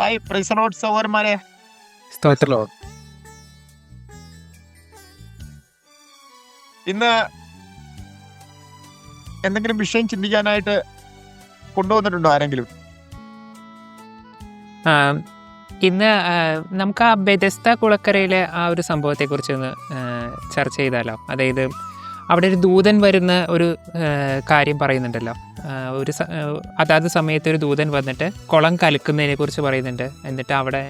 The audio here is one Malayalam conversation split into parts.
ഹായ് പ്രൈസ് ലോർഡ് സഹോദരന്മാരെ. സ്തോത്രം. ലോർഡ്. ഇന്ന് എന്തെങ്കിലും വിഷയം ചിന്തിക്കാനായിട്ട് കൊണ്ടുവന്നിട്ടുണ്ടോ ആരെങ്കിലും? ആ, ഇന്ന് നമുക്ക് ആ ബെഥസ്ത കുളക്കരയിലെ ആ ഒരു സംഭവത്തെക്കുറിച്ച് ഒന്ന് ചർച്ച ചെയ്താലോ. അതായത് അവിടെ ഒരു ദൂതൻ വരുന്ന ഒരു കാര്യം പറയുന്നുണ്ടല്ലോ. അതാത് സമയത്ത് ഒരു ദൂതൻ വന്നിട്ട് കുളം കലക്കുന്നതിനെ കുറിച്ച് പറയുന്നുണ്ട്. എന്നിട്ട് അവിടെ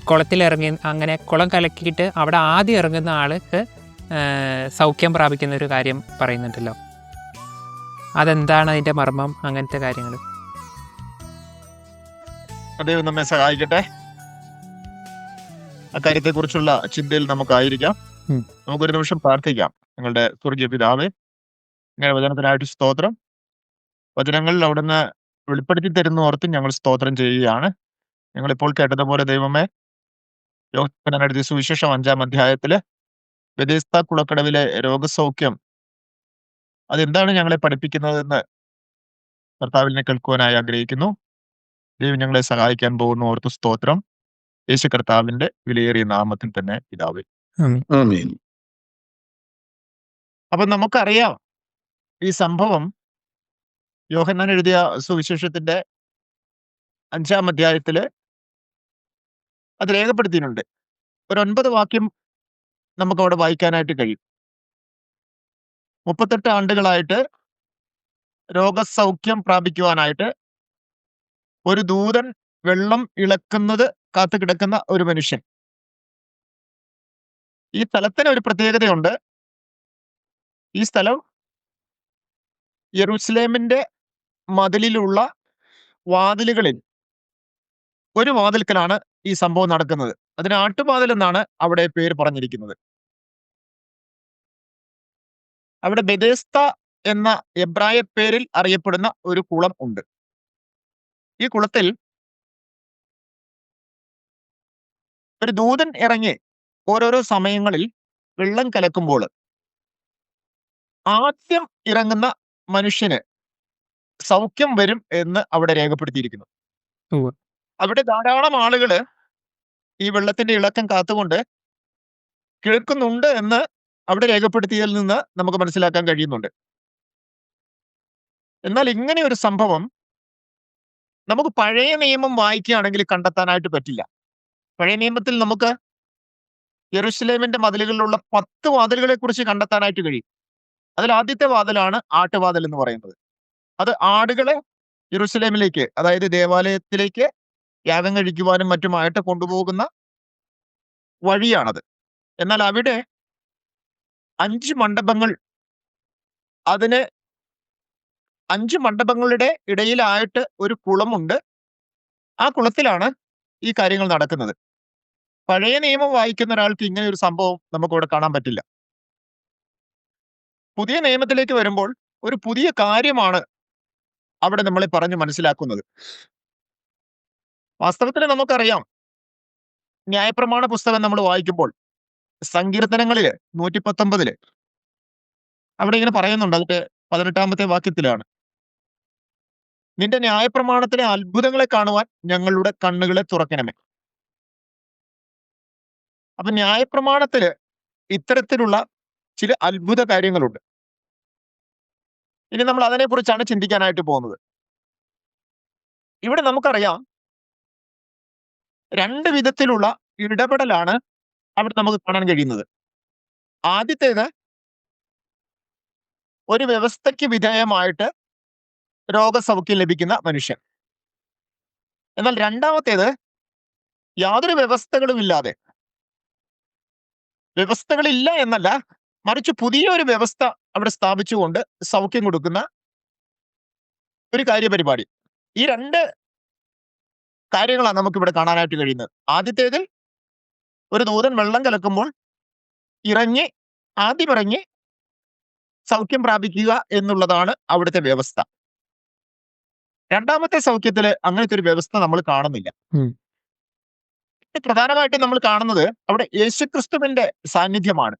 കുളത്തിലിറങ്ങി, അങ്ങനെ കുളം കലക്കിയിട്ട് അവിടെ ആദ്യം ഇറങ്ങുന്ന ആൾക്ക് സൗഖ്യം പ്രാപിക്കുന്ന ഒരു കാര്യം പറയുന്നുണ്ടല്ലോ. അതെന്താണ് അതിൻ്റെ മർമ്മം, അങ്ങനത്തെ കാര്യങ്ങൾ? ദൈവം നമ്മെ സഹായിക്കട്ടെ. അക്കാര്യത്തെക്കുറിച്ചുള്ള ചിന്തയിൽ നമുക്കായിരിക്കാം. നമുക്കൊരു നിമിഷം പ്രാർത്ഥിക്കാം. ഞങ്ങളുടെ സ്വർഗീയ പിതാവേ, ഞങ്ങളുടെ വചനത്തിനായിട്ട് സ്തോത്രം. വചനങ്ങളിൽ അവിടുന്ന് വെളിപ്പെടുത്തി തരുന്ന ഓർത്ത് ഞങ്ങൾ സ്തോത്രം ചെയ്യുകയാണ്. ഞങ്ങളിപ്പോൾ കേട്ടതുപോലെ ദൈവമേ, യോഹന്നാൻ എഴുതിയ സുവിശേഷം 5-ാം അധ്യായത്തില് ബെഥസ്ത കുളക്കടവിലെ രോഗസൗഖ്യം അതെന്താണ് ഞങ്ങളെ പഠിപ്പിക്കുന്നതെന്ന് കർത്താവിനെ കേൾക്കുവാനായി ആഗ്രഹിക്കുന്നു. ദൈവം ഞങ്ങളെ സഹായിക്കാൻ പോകുന്ന ഓർത്ത് സ്തോത്രം. യേശു കർത്താവിന്റെ വിലയേറിയ നാമത്തിൽ തന്നെ പിതാവേ. ആമേൻ. അപ്പൊ നമുക്കറിയാം, ഈ സംഭവം യോഹന്നാൻ എഴുതിയ സുവിശേഷത്തിന്റെ 5-ാം അധ്യായത്തില് അത് രേഖപ്പെടുത്തിയിട്ടുണ്ട്. ഒരു 9 വാക്യം നമുക്ക് അവിടെ വായിക്കാനായിട്ട് കഴിയും. 38 ആണ്ടുകളായിട്ട് രോഗസൗഖ്യം പ്രാപിക്കുവാനായിട്ട് ഒരു ദൂതൻ വെള്ളം ഇളക്കുന്നത് കാത്തു കിടക്കുന്ന ഒരു മനുഷ്യൻ. ഈ സ്ഥലത്തിന് ഒരു പ്രത്യേകതയുണ്ട്. ഈ സ്ഥലം യെരൂശലേമിന്റെ മതിലിലുള്ള വാതിലുകളിൽ ഒരു വാതിൽക്കലാണ് ഈ സംഭവം നടക്കുന്നത്. അതിന് ആട്ടുവാതിൽ എന്നാണ് അവിടെ പേര് പറഞ്ഞിരിക്കുന്നത്. അവിടെ ബെഥസ്ത എന്ന എബ്രായ പേരിൽ അറിയപ്പെടുന്ന ഒരു കുളം ഉണ്ട്. ഈ കുളത്തിൽ ഒരു ദൂതൻ ഇറങ്ങി ഓരോരോ സമയങ്ങളിൽ വെള്ളം കലക്കുമ്പോൾ ആദ്യം ഇറങ്ങുന്ന മനുഷ്യന് സൗഖ്യം വരും എന്ന് അവിടെ രേഖപ്പെടുത്തിയിരിക്കുന്നു. ഉവ്വ്. അവിടെ ധാരാളം ആളുകള് ഈ വെള്ളത്തിന്റെ ഇളക്കം കാത്തുകൊണ്ട് കേൾക്കുന്നുണ്ട് എന്ന് അവിടെ രേഖപ്പെടുത്തിയതിൽ നിന്ന് നമുക്ക് മനസ്സിലാക്കാൻ കഴിയുന്നുണ്ട്. എന്നാൽ ഇങ്ങനെ ഒരു സംഭവം നമുക്ക് പഴയ നിയമം വായിക്കുകയാണെങ്കിൽ കണ്ടെത്താനായിട്ട് പറ്റില്ല. പഴയ നിയമത്തിൽ നമുക്ക് യെരൂശലേമിന്റെ മതിലുകളിലുള്ള 10 വാതിലുകളെ കുറിച്ച് കണ്ടെത്താനായിട്ട് കഴിയും. അതിൽ ആദ്യത്തെ വാതിലാണ് ആട്ടുവാതിൽ എന്ന് പറയുന്നത്. അത് ആടുകളെ യെരൂശലേമിലേക്ക്, അതായത് ദേവാലയത്തിലേക്ക് യാഗം കഴിക്കുവാനും മറ്റുമായിട്ട് കൊണ്ടുപോകുന്ന വഴിയാണത്. എന്നാൽ അവിടെ 5 മണ്ഡപങ്ങൾ, അതിന് 5 മണ്ഡപങ്ങളുടെ ഇടയിലായിട്ട് ഒരു കുളമുണ്ട്. ആ കുളത്തിലാണ് ഈ കാര്യങ്ങൾ നടക്കുന്നത്. പഴയ നിയമം വായിക്കുന്ന ഒരാൾക്ക് ഇങ്ങനെ ഒരു സംഭവം നമുക്കിവിടെ കാണാൻ പറ്റില്ല. പുതിയ നിയമത്തിലേക്ക് വരുമ്പോൾ ഒരു പുതിയ കാര്യമാണ് അവിടെ നമ്മളെ പറഞ്ഞ് മനസ്സിലാക്കുന്നത്. വാസ്തവത്തിൽ നമുക്കറിയാം, ന്യായപ്രമാണ പുസ്തകം നമ്മൾ വായിക്കുമ്പോൾ സങ്കീർത്തനങ്ങളില് 119 അവിടെ ഇങ്ങനെ പറയുന്നുണ്ട്. അതിന്റെ 18-ാമത്തെ വാക്യത്തിലാണ്, നിന്റെ ന്യായപ്രമാണത്തിലെ അത്ഭുതങ്ങളെ കാണുവാൻ ഞങ്ങളുടെ കണ്ണുകളെ തുറക്കണമേ. അപ്പൊ ന്യായപ്രമാണത്തില് ഇത്തരത്തിലുള്ള ചില അത്ഭുത കാര്യങ്ങളുണ്ട്. ഇനി നമ്മൾ അതിനെക്കുറിച്ചാണ് ചിന്തിക്കാനായിട്ട് പോകുന്നത്. ഇവിടെ നമുക്കറിയാം, 2 വിധത്തിലുള്ള ഇടപെടലാണ് അവിടെ നമുക്ക് കാണാൻ കഴിയുന്നത്. ആദ്യത്തേത് ഒരു വ്യവസ്ഥയ്ക്ക് വിധേയമായിട്ട് രോഗസൗഖ്യം ലഭിക്കുന്ന മനുഷ്യൻ. എന്നാൽ രണ്ടാമത്തേത് യാതൊരു വ്യവസ്ഥകളുമില്ലാതെ, വ്യവസ്ഥകളില്ല എന്നല്ല, മറിച്ച് പുതിയൊരു വ്യവസ്ഥ അവിടെ സ്ഥാപിച്ചുകൊണ്ട് സൗഖ്യം കൊടുക്കുന്ന ഒരു കാര്യപരിപാടി. ഈ 2 കാര്യങ്ങളാണ് നമുക്കിവിടെ കാണാനായിട്ട് കഴിയുന്നത്. ആദ്യത്തേതിൽ ഒരു ദൂതൻ വെള്ളം കലക്കുമ്പോൾ ആദ്യം ഇറങ്ങി സൗഖ്യം പ്രാപിക്കുക എന്നുള്ളതാണ് അവിടുത്തെ വ്യവസ്ഥ. രണ്ടാമത്തെ സൗഖ്യത്തില് അങ്ങനത്തെ ഒരു വ്യവസ്ഥ നമ്മൾ കാണുന്നില്ല. പ്രധാനമായിട്ടും നമ്മൾ കാണുന്നത് അവിടെ യേശുക്രിസ്തുവിന്റെ സാന്നിധ്യമാണ്.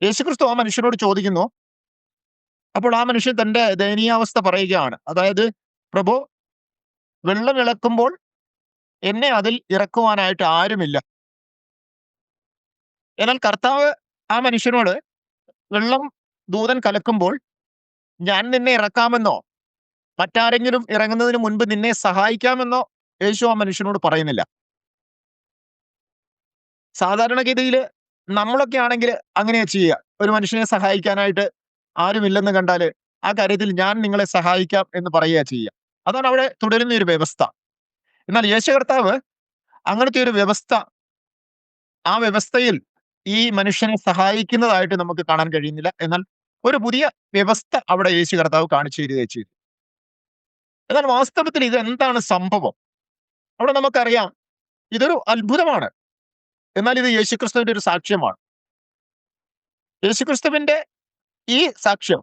യേശുക്രിസ്തു ആ മനുഷ്യനോട് ചോദിക്കുന്നു. അപ്പോൾ ആ മനുഷ്യൻ തന്റെ ദയനീയാവസ്ഥ പറയുകയാണ്. അതായത്, പ്രഭു, വെള്ളം ഇളക്കുമ്പോൾ എന്നെ അതിൽ ഇറക്കുവാനായിട്ട് ആരുമില്ല. എന്നാൽ കർത്താവ് ആ മനുഷ്യനോട്, വെള്ളം ദൂതൻ കലക്കുമ്പോൾ ഞാൻ നിന്നെ ഇറക്കാമെന്നോ മറ്റാരെങ്കിലും ഇറങ്ങുന്നതിന് മുൻപ് നിന്നെ സഹായിക്കാമെന്നോ യേശു ആ മനുഷ്യനോട് പറയുന്നില്ല. സാധാരണഗതിയിൽ നമ്മളൊക്കെ ആണെങ്കിൽ അങ്ങനെയാ ചെയ്യുക. ഒരു മനുഷ്യനെ സഹായിക്കാനായിട്ട് ആരുമില്ലെന്ന് കണ്ടാൽ ആ കാര്യത്തിൽ ഞാൻ നിങ്ങളെ സഹായിക്കാം എന്ന് പറയുക ചെയ്യുക. അതാണ് അവിടെ തുടരുന്ന ഒരു വ്യവസ്ഥ. എന്നാൽ യേശു കർത്താവ് അങ്ങനത്തെ ഒരു വ്യവസ്ഥ, ആ വ്യവസ്ഥയിൽ ഈ മനുഷ്യനെ സഹായിക്കുന്നതായിട്ട് നമുക്ക് കാണാൻ കഴിയുന്നില്ല. എന്നാൽ ഒരു പുതിയ വ്യവസ്ഥ അവിടെ യേശു കർത്താവ് കാണിച്ചു തരികയും ചെയ്തു. എന്നാൽ വാസ്തവത്തിൽ ഇത് എന്താണ് സംഭവം? അവിടെ നമുക്കറിയാം ഇതൊരു അത്ഭുതമാണ്. എന്നാൽ ഇത് യേശുക്രിസ്തുവിന്റെ ഒരു സാക്ഷ്യമാണ്. യേശുക്രിസ്തുവിന്റെ ഈ സാക്ഷ്യം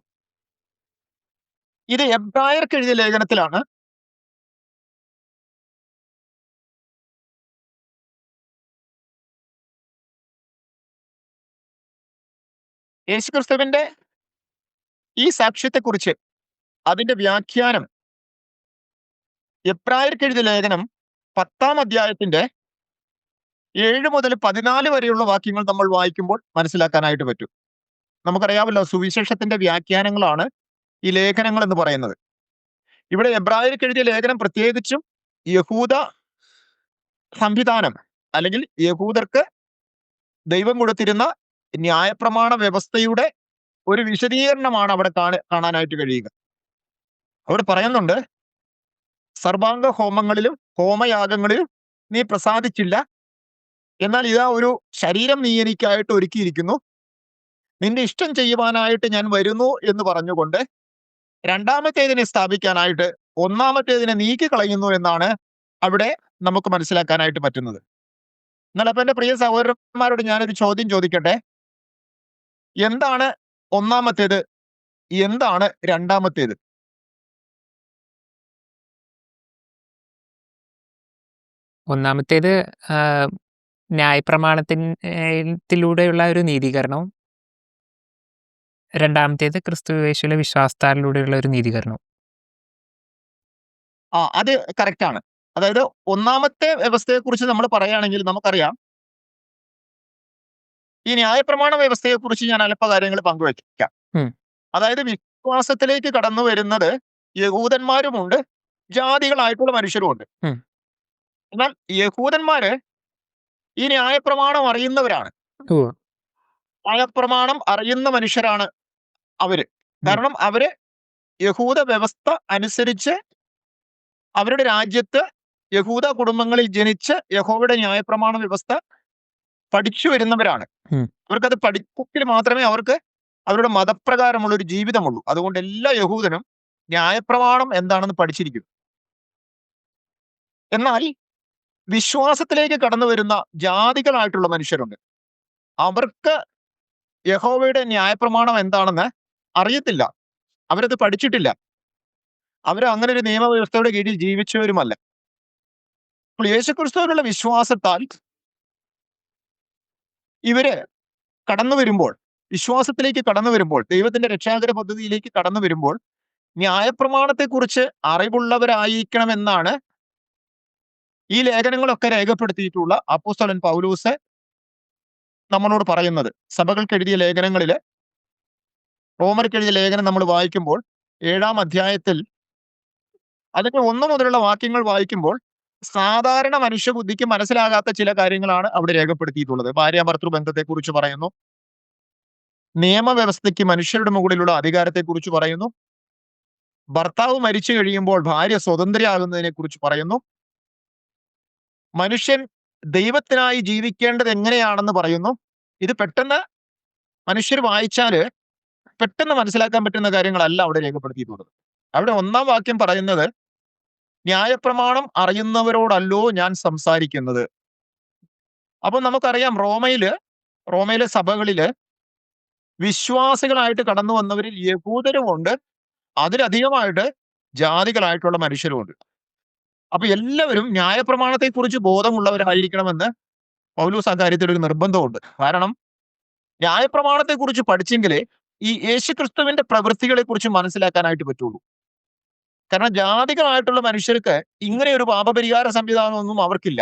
ഇത് എബ്രായർക്ക് എഴുതിയ ലേഖനത്തിലാണ്. യേശുക്രിസ്തുവിന്റെ ഈ സാക്ഷ്യത്തെക്കുറിച്ച് അതിന്റെ വ്യാഖ്യാനം എബ്രായർക്ക് എഴുതിയ ലേഖനം 10-ാം അധ്യായത്തിന്റെ 7 മുതൽ 14 വരെയുള്ള വാക്യങ്ങൾ നമ്മൾ വായിക്കുമ്പോൾ മനസ്സിലാക്കാനായിട്ട് പറ്റും. നമുക്കറിയാമല്ലോ, സുവിശേഷത്തിന്റെ വ്യാഖ്യാനങ്ങളാണ് ഈ ലേഖനങ്ങൾ എന്ന് പറയുന്നത്. ഇവിടെ എബ്രായർക്ക് എഴുതിയ ലേഖനം പ്രത്യേകിച്ചും യഹൂദ സംവിധാനം, അല്ലെങ്കിൽ യഹൂദർക്ക് ദൈവം കൊടുത്തിരുന്ന ന്യായപ്രമാണ വ്യവസ്ഥയുടെ ഒരു വിശദീകരണമാണ് അവിടെ കാണാനായിട്ട് കഴിയുക. അവിടെ പറയുന്നുണ്ട്, സർവാംഗ ഹോമങ്ങളിലും ഹോമയാഗങ്ങളിലും നീ പ്രസാദിച്ചില്ല, എന്നാൽ ഇതാ ഒരു ശരീരം നീ എനിക്കായിട്ട് ഒരുക്കിയിരിക്കുന്നു. നിന്റെ ഇഷ്ടം ചെയ്യുവാനായിട്ട് ഞാൻ വരുന്നു എന്ന് പറഞ്ഞുകൊണ്ട് രണ്ടാമത്തേതിനെ സ്ഥാപിക്കാനായിട്ട് ഒന്നാമത്തേതിനെ നീക്കിക്കളയുന്നു എന്നാണ് അവിടെ നമുക്ക് മനസ്സിലാക്കാനായിട്ട് പറ്റുന്നത്. എന്നാൽ അപ്പൊ എന്റെ പ്രിയ സഹോദരന്മാരോട് ഞാനൊരു ചോദ്യം ചോദിക്കട്ടെ. എന്താണ് ഒന്നാമത്തേത്? എന്താണ് രണ്ടാമത്തേത്? ഒന്നാമത്തേത് ന്യായപ്രമാണത്തിലൂടെയുള്ള ഒരു നീതീകരണവും, രണ്ടാമത്തേത് ക്രിസ്തു യേശുവിലെ വിശ്വാസത്താലിലൂടെയുള്ള ഒരു നീതീകരണവും. അത് കറക്റ്റ് ആണ്. അതായത് ഒന്നാമത്തെ വ്യവസ്ഥയെ കുറിച്ച് നമ്മൾ പറയുകയാണെങ്കിൽ നമുക്കറിയാം, ഈ ന്യായപ്രമാണ വ്യവസ്ഥയെ കുറിച്ച് ഞാൻ അല്പ കാര്യങ്ങൾ പങ്കുവയ്ക്കാം. അതായത് വിശ്വാസത്തിലേക്ക് കടന്നു വരുന്നത് യഹൂദന്മാരുമുണ്ട്, ജാതികളായിട്ടുള്ള മനുഷ്യരുമുണ്ട്. എന്നാൽ യഹൂദന്മാര് ഈ ന്യായപ്രമാണം അറിയുന്നവരാണ്. ന്യായപ്രമാണം അറിയുന്ന മനുഷ്യരാണ് അവര്. കാരണം അവര് യഹൂദ വ്യവസ്ഥ അനുസരിച്ച് അവരുടെ രാജ്യത്ത് യഹൂദ കുടുംബങ്ങളിൽ ജനിച്ച് യഹോവയുടെ ന്യായപ്രമാണ വ്യവസ്ഥ പഠിച്ചു വരുന്നവരാണ്. അവർക്കത് പഠിപ്പിൽ മാത്രമേ അവർക്ക് അവരുടെ മതപ്രകാരമുള്ള ഒരു ജീവിതമുള്ളൂ. അതുകൊണ്ട് എല്ലാ യഹൂദനും ന്യായപ്രമാണം എന്താണെന്ന് പഠിച്ചിരിക്കും. എന്നാൽ വിശ്വാസത്തിലേക്ക് കടന്നു വരുന്ന ജാതികളായിട്ടുള്ള മനുഷ്യരുണ്ട്. അവർക്ക് യഹോവയുടെ ന്യായപ്രമാണം എന്താണെന്ന് അറിയത്തില്ല, അവരത് പഠിച്ചിട്ടില്ല, അവർ അങ്ങനെ ഒരു നിയമവ്യവസ്ഥയുടെ കീഴിൽ ജീവിച്ചവരുമല്ല. അപ്പോൾ യേശുക്രിസ്തുവിനുള്ള വിശ്വാസത്താൽ ഇവര് കടന്നു വരുമ്പോൾ, വിശ്വാസത്തിലേക്ക് കടന്നു വരുമ്പോൾ, ദൈവത്തിന്റെ രക്ഷാകര പദ്ധതിയിലേക്ക് കടന്നു വരുമ്പോൾ ന്യായപ്രമാണത്തെക്കുറിച്ച് അറിവുള്ളവരായിരിക്കണമെന്നാണ് ഈ ലേഖനങ്ങളൊക്കെ രേഖപ്പെടുത്തിയിട്ടുള്ള അപ്പോസ്തലൻ പൗലോസ് നമ്മളോട് പറയുന്നത്. സഭകൾക്ക് എഴുതിയ ലേഖനങ്ങളില്, റോമർക്ക് എഴുതിയ ലേഖനം നമ്മൾ വായിക്കുമ്പോൾ 7-ാം അധ്യായത്തിൽ അതിന്റെ 1 മുതലുള്ള വാക്യങ്ങൾ വായിക്കുമ്പോൾ സാധാരണ മനുഷ്യബുദ്ധിക്ക് മനസ്സിലാകാത്ത ചില കാര്യങ്ങളാണ് അവിടെ രേഖപ്പെടുത്തിയിട്ടുള്ളത്. ഭാര്യാഭർത്തൃ ബന്ധത്തെക്കുറിച്ച് പറയുന്നു, നിയമവ്യവസ്ഥയ്ക്ക് മനുഷ്യരുടെ മുകളിലുള്ള അധികാരത്തെക്കുറിച്ച് പറയുന്നു, ഭർത്താവ് മരിച്ചു കഴിയുമ്പോൾ ഭാര്യ സ്വതന്ത്രയാകുന്നതിനെ കുറിച്ച് പറയുന്നു, മനുഷ്യൻ ദൈവത്തിനായി ജീവിക്കേണ്ടത് എങ്ങനെയാണെന്ന് പറയുന്നു. ഇത് പെട്ടെന്ന് മനുഷ്യർ വായിച്ചാല് പെട്ടെന്ന് മനസ്സിലാക്കാൻ പറ്റുന്ന കാര്യങ്ങളല്ല അവിടെ രേഖപ്പെടുത്തിയിട്ടുള്ളത്. അവിടെ 1-ാം വാക്യം പറയുന്നത്, ന്യായപ്രമാണം അറിയുന്നവരോടല്ലോ ഞാൻ സംസാരിക്കുന്നത്. അപ്പൊ നമുക്കറിയാം, റോമയിലെ സഭകളില് വിശ്വാസികളായിട്ട് കടന്നു വന്നവരിൽ യഹൂദരുമുണ്ട്, അതിലധികമായിട്ട് ജാതികളായിട്ടുള്ള മനുഷ്യരുമുണ്ട്. അപ്പൊ എല്ലാവരും ന്യായപ്രമാണത്തെക്കുറിച്ച് ബോധമുള്ളവരായിരിക്കണമെന്ന് പൗലോസ് ആ കാര്യത്തിൽ ഒരു നിർബന്ധമുണ്ട്. കാരണം ന്യായപ്രമാണത്തെക്കുറിച്ച് പഠിച്ചെങ്കിലേ ഈ യേശുക്രിസ്തുവിന്റെ പ്രവൃത്തികളെ കുറിച്ച് മനസ്സിലാക്കാനായിട്ട് പറ്റുള്ളൂ. കാരണം ജാതികളായിട്ടുള്ള മനുഷ്യർക്ക് ഇങ്ങനെ ഒരു പാപപരിഹാര സംവിധാനമൊന്നും അവർക്കില്ല.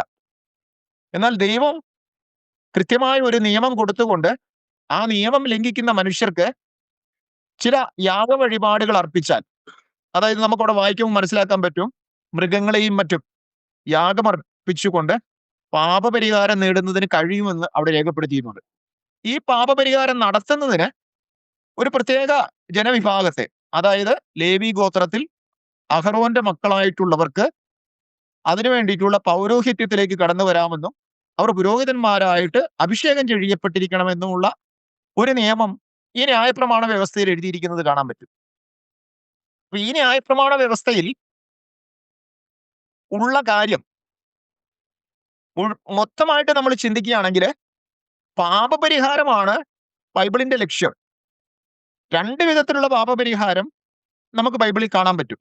എന്നാൽ ദൈവം കൃത്യമായ ഒരു നിയമം കൊടുത്തുകൊണ്ട് ആ നിയമം ലംഘിക്കുന്ന മനുഷ്യർക്ക് ചില യാഗവഴിപാടുകൾ അർപ്പിച്ചാൽ, അതായത് നമുക്കവിടെ വായിക്കുമ്പോൾ മനസ്സിലാക്കാൻ പറ്റും, മൃഗങ്ങളെയും മറ്റും യാഗമർപ്പിച്ചുകൊണ്ട് പാപപരിഹാരം നേടുന്നതിന് കഴിയുമെന്ന് അവിടെ രേഖപ്പെടുത്തിയിട്ടുണ്ട്. ഈ പാപപരിഹാരം നടത്തുന്നതിന് ഒരു പ്രത്യേക ജനവിഭാഗത്തെ, അതായത് ലേവി ഗോത്രത്തിൽ അഹറോന്റെ മക്കളായിട്ടുള്ളവർക്ക് അതിനു വേണ്ടിയിട്ടുള്ള പൗരോഹിത്യത്തിലേക്ക് കടന്നു വരാമെന്നും അവർ പുരോഹിതന്മാരായിട്ട് അഭിഷേകം ചെയ്യപ്പെട്ടിരിക്കണമെന്നുമുള്ള ഒരു നിയമം ഈ ന്യായപ്രമാണ വ്യവസ്ഥയിൽ എഴുതിയിരിക്കുന്നത് കാണാൻ പറ്റും. അപ്പൊ ഈ ന്യായപ്രമാണ വ്യവസ്ഥയിൽ ഉള്ള കാര്യം മൊത്തമായിട്ട് നമ്മൾ ചിന്തിക്കുകയാണെങ്കിൽ പാപപരിഹാരമാണ് ബൈബിളിന്റെ ലക്ഷ്യം. രണ്ട് വിധത്തിലുള്ള പാപപരിഹാരം നമുക്ക് ബൈബിളിൽ കാണാൻ പറ്റും.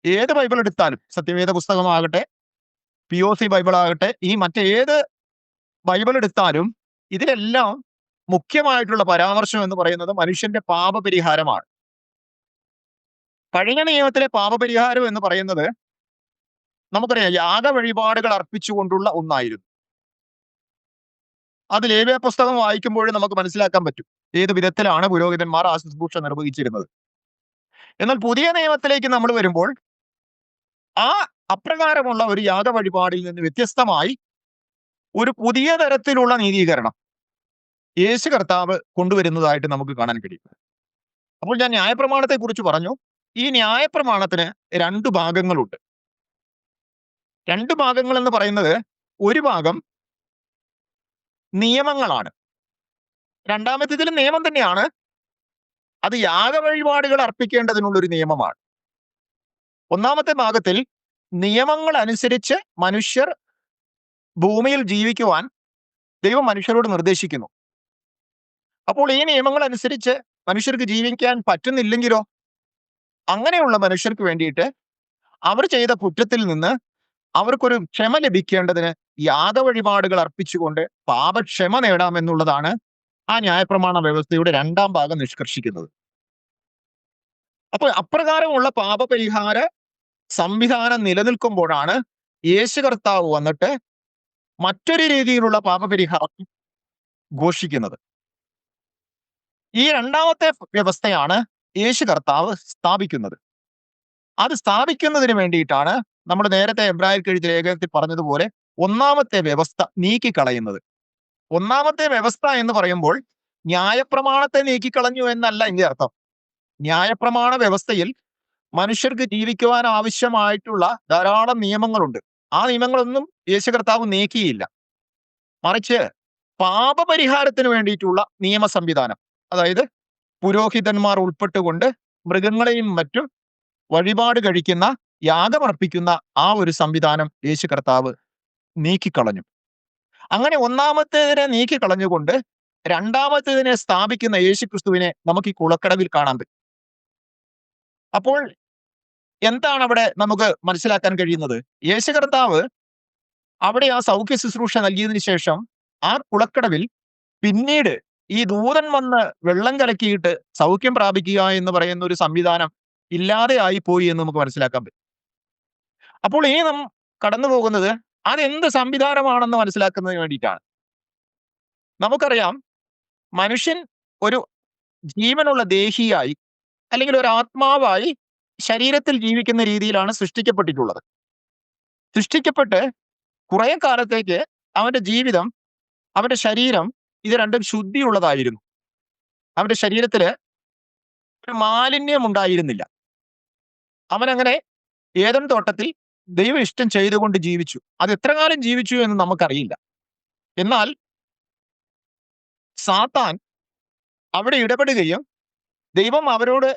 ഏത് ബൈബിൾ എടുത്താലും, സത്യവേദ പുസ്തകമാകട്ടെ, POC ബൈബിൾ ആകട്ടെ, ഈ മറ്റേത് ബൈബിൾ എടുത്താലും ഇതിലെല്ലാം മുഖ്യമായിട്ടുള്ള പരാമർശം എന്ന് പറയുന്നത് മനുഷ്യന്റെ പാപപരിഹാരമാണ്. പഴയ നിയമത്തിലെ പാപപരിഹാരം എന്ന് പറയുന്നത് നമുക്കറിയാം, യാഗവഴിപാടുകൾ അർപ്പിച്ചുകൊണ്ടുള്ള ഒന്നായിരുന്നു. അത് ലേവ്യ പുസ്തകം വായിക്കുമ്പോൾ നമുക്ക് മനസ്സിലാക്കാൻ പറ്റും ഏത് വിധത്തിലാണ് പുരോഹിതന്മാർ ആ ശുശ്രൂഷ നിർവഹിച്ചിരുന്നത്. എന്നാൽ പുതിയ നിയമത്തിലേക്ക് നമ്മൾ വരുമ്പോൾ ആ അപ്രകാരമുള്ള ഒരു യാഗവഴിപാടിൽ നിന്ന് വ്യത്യസ്തമായി ഒരു പുതിയ തരത്തിലുള്ള നീതീകരണം യേശു കർത്താവ് കൊണ്ടുവരുന്നതായിട്ട് നമുക്ക് കാണാൻ കഴിയും. അപ്പോൾ ഞാൻ ന്യായപ്രമാണത്തെ കുറിച്ച് പറഞ്ഞു. ഈ ന്യായപ്രമാണത്തിന് രണ്ട് ഭാഗങ്ങളുണ്ട്. രണ്ട് ഭാഗങ്ങൾ എന്ന് പറയുന്നത്, ഒരു ഭാഗം നിയമങ്ങളാണ്. രണ്ടാമത്തേതിൽ നിയമം തന്നെയാണ്, അത് യാഗവഴിപാടുകൾ അർപ്പിക്കേണ്ടതിനുള്ളൊരു നിയമമാണ്. ഒന്നാമത്തെ ഭാഗത്തിൽ നിയമങ്ങൾ അനുസരിച്ച് മനുഷ്യർ ഭൂമിയിൽ ജീവിക്കുവാൻ ദൈവം മനുഷ്യരോട് നിർദ്ദേശിക്കുന്നു. അപ്പോൾ ഈ നിയമങ്ങൾ അനുസരിച്ച് മനുഷ്യർക്ക് ജീവിക്കാൻ പറ്റുന്നില്ലെങ്കിലോ, അങ്ങനെയുള്ള മനുഷ്യർക്ക് വേണ്ടിയിട്ട് അവർ ചെയ്ത കുറ്റത്തിൽ നിന്ന് അവർക്കൊരു ക്ഷമ ലഭിക്കേണ്ടതിന് യാഗവഴിപാടുകൾ അർപ്പിച്ചുകൊണ്ട് പാപക്ഷമ നേടാമെന്നുള്ളതാണ് ആ ന്യായപ്രമാണ വ്യവസ്ഥയുടെ രണ്ടാം ഭാഗം നിഷ്കർഷിക്കുന്നത്. അപ്പോൾ അപ്രകാരമുള്ള പാപപരിഹാര സംവിധാനം നിലനിൽക്കുമ്പോഴാണ് യേശു കർത്താവ് വന്നിട്ട് മറ്റൊരു രീതിയിലുള്ള പാപപരിഹാരം ഘോഷിക്കുന്നത്. ഈ രണ്ടാമത്തെ വ്യവസ്ഥയാണ് യേശു കർത്താവ് സ്ഥാപിക്കുന്നത്. അത് സ്ഥാപിക്കുന്നതിന് വേണ്ടിയിട്ടാണ് നമ്മൾ നേരത്തെ എബ്രായർക്ക് എഴുതിയ ലേഖനത്തിൽ പറഞ്ഞതുപോലെ ഒന്നാമത്തെ വ്യവസ്ഥ നീക്കിക്കളയുന്നത്. ഒന്നാമത്തെ വ്യവസ്ഥ എന്ന് പറയുമ്പോൾ ന്യായപ്രമാണത്തെ നീക്കിക്കളഞ്ഞു എന്നല്ല ഇതിന്റെ അർത്ഥം. ന്യായപ്രമാണ വ്യവസ്ഥയിൽ മനുഷ്യർക്ക് ജീവിക്കുവാൻ ആവശ്യമായിട്ടുള്ള ധാരാളം നിയമങ്ങളുണ്ട്. ആ നിയമങ്ങളൊന്നും യേശു കർത്താവ് നീക്കിയില്ല. മറിച്ച് പാപപരിഹാരത്തിന് വേണ്ടിയിട്ടുള്ള നിയമ സംവിധാനം, അതായത് പുരോഹിതന്മാർ ഉൾപ്പെട്ടുകൊണ്ട് മൃഗങ്ങളെയും മറ്റും വഴിപാട് കഴിക്കുന്ന, യാഗമർപ്പിക്കുന്ന ആ ഒരു സംവിധാനം യേശു കർത്താവ് നീക്കിക്കളഞ്ഞു. അങ്ങനെ ഒന്നാമത്തേതിനെ നീക്കിക്കളഞ്ഞുകൊണ്ട് രണ്ടാമത്തേതിനെ സ്ഥാപിക്കുന്ന യേശു ക്രിസ്തുവിനെ നമുക്ക് ഈ കുളക്കടവിൽ കാണാൻ പറ്റും. അപ്പോൾ എന്താണ് അവിടെ നമുക്ക് മനസ്സിലാക്കാൻ കഴിയുന്നത്? യേശു കർത്താവ് അവിടെ ആ സൗഖ്യ ശുശ്രൂഷ നൽകിയതിനു ശേഷം ആ കുളക്കടവിൽ പിന്നീട് ഈ ദൂതൻ വന്ന് വെള്ളം കലക്കിയിട്ട് സൗഖ്യം പ്രാപിക്കുക എന്ന് പറയുന്ന ഒരു സംവിധാനം ഇല്ലാതെ ആയിപ്പോയി എന്ന് നമുക്ക് മനസ്സിലാക്കാൻ പറ്റും. അപ്പോൾ ഈ നാം കടന്നു പോകുന്നത് അതെന്ത് സംവിധാനമാണെന്ന് മനസ്സിലാക്കുന്നതിന് വേണ്ടിയിട്ടാണ്. നമുക്കറിയാം, മനുഷ്യൻ ഒരു ജീവനുള്ള ദേഹിയായി അല്ലെങ്കിൽ ഒരു ആത്മാവായി ശരീരത്തിൽ ജീവിക്കുന്ന രീതിയിലാണ് സൃഷ്ടിക്കപ്പെട്ടിട്ടുള്ളത്. സൃഷ്ടിക്കപ്പെട്ട് കുറെ കാലത്തേക്ക് അവന്റെ ജീവിതം, അവന്റെ ശരീരം ഇത് രണ്ടും ശുദ്ധിയുള്ളതായിരുന്നു. അവന്റെ ശരീരത്തില് ഒരു മാലിന്യം ഉണ്ടായിരുന്നില്ല. അവനങ്ങനെ ഏദൻ തോട്ടത്തിൽ ദൈവം ഇഷ്ടം ചെയ്തുകൊണ്ട് ജീവിച്ചു. അത് എത്ര കാലം ജീവിച്ചു എന്ന് നമുക്കറിയില്ല. എന്നാൽ സാത്താൻ അവിടെ ഇടപെടുകയും ദൈവം അവരോട്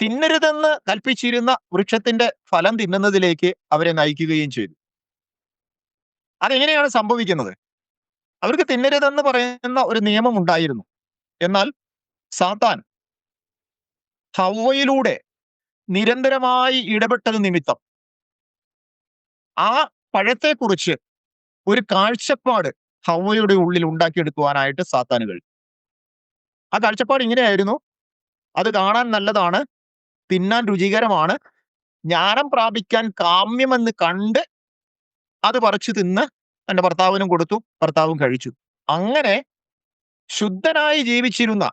തിന്നരുതെന്ന് കൽപ്പിച്ചിരുന്ന വൃക്ഷത്തിന്റെ ഫലം തിന്നുന്നതിലേക്ക് അവരെ നയിക്കുകയും ചെയ്തു. അതെങ്ങനെയാണ് സംഭവിക്കുന്നത്? അവർക്ക് തിന്നരുതെന്ന് പറയുന്ന ഒരു നിയമം ഉണ്ടായിരുന്നു. എന്നാൽ സാത്താൻ ഹവ്വയിലൂടെ നിരന്തരമായി ഇടപെട്ടത് നിമിത്തം ആ പഴത്തെക്കുറിച്ച് ഒരു കാഴ്ചപ്പാട് ഹവ്വയുടെ ഉള്ളിൽ ഉണ്ടാക്കിയെടുക്കുവാനായിട്ട് സാത്താന് കഴിയും. ആ കാഴ്ചപ്പാട് ഇങ്ങനെയായിരുന്നു: അത് കാണാൻ നല്ലതാണ്, തിന്നാൻ രുചികരമാണ്, ജ്ഞാനം പ്രാപിക്കാൻ കാമ്യമെന്ന് കണ്ട് അത് പറിച്ചു തിന്ന് തന്റെ ഭർത്താവിനും കൊടുത്തു, ഭർത്താവും കഴിച്ചു. അങ്ങനെ ശുദ്ധനായി ജീവിച്ചിരുന്ന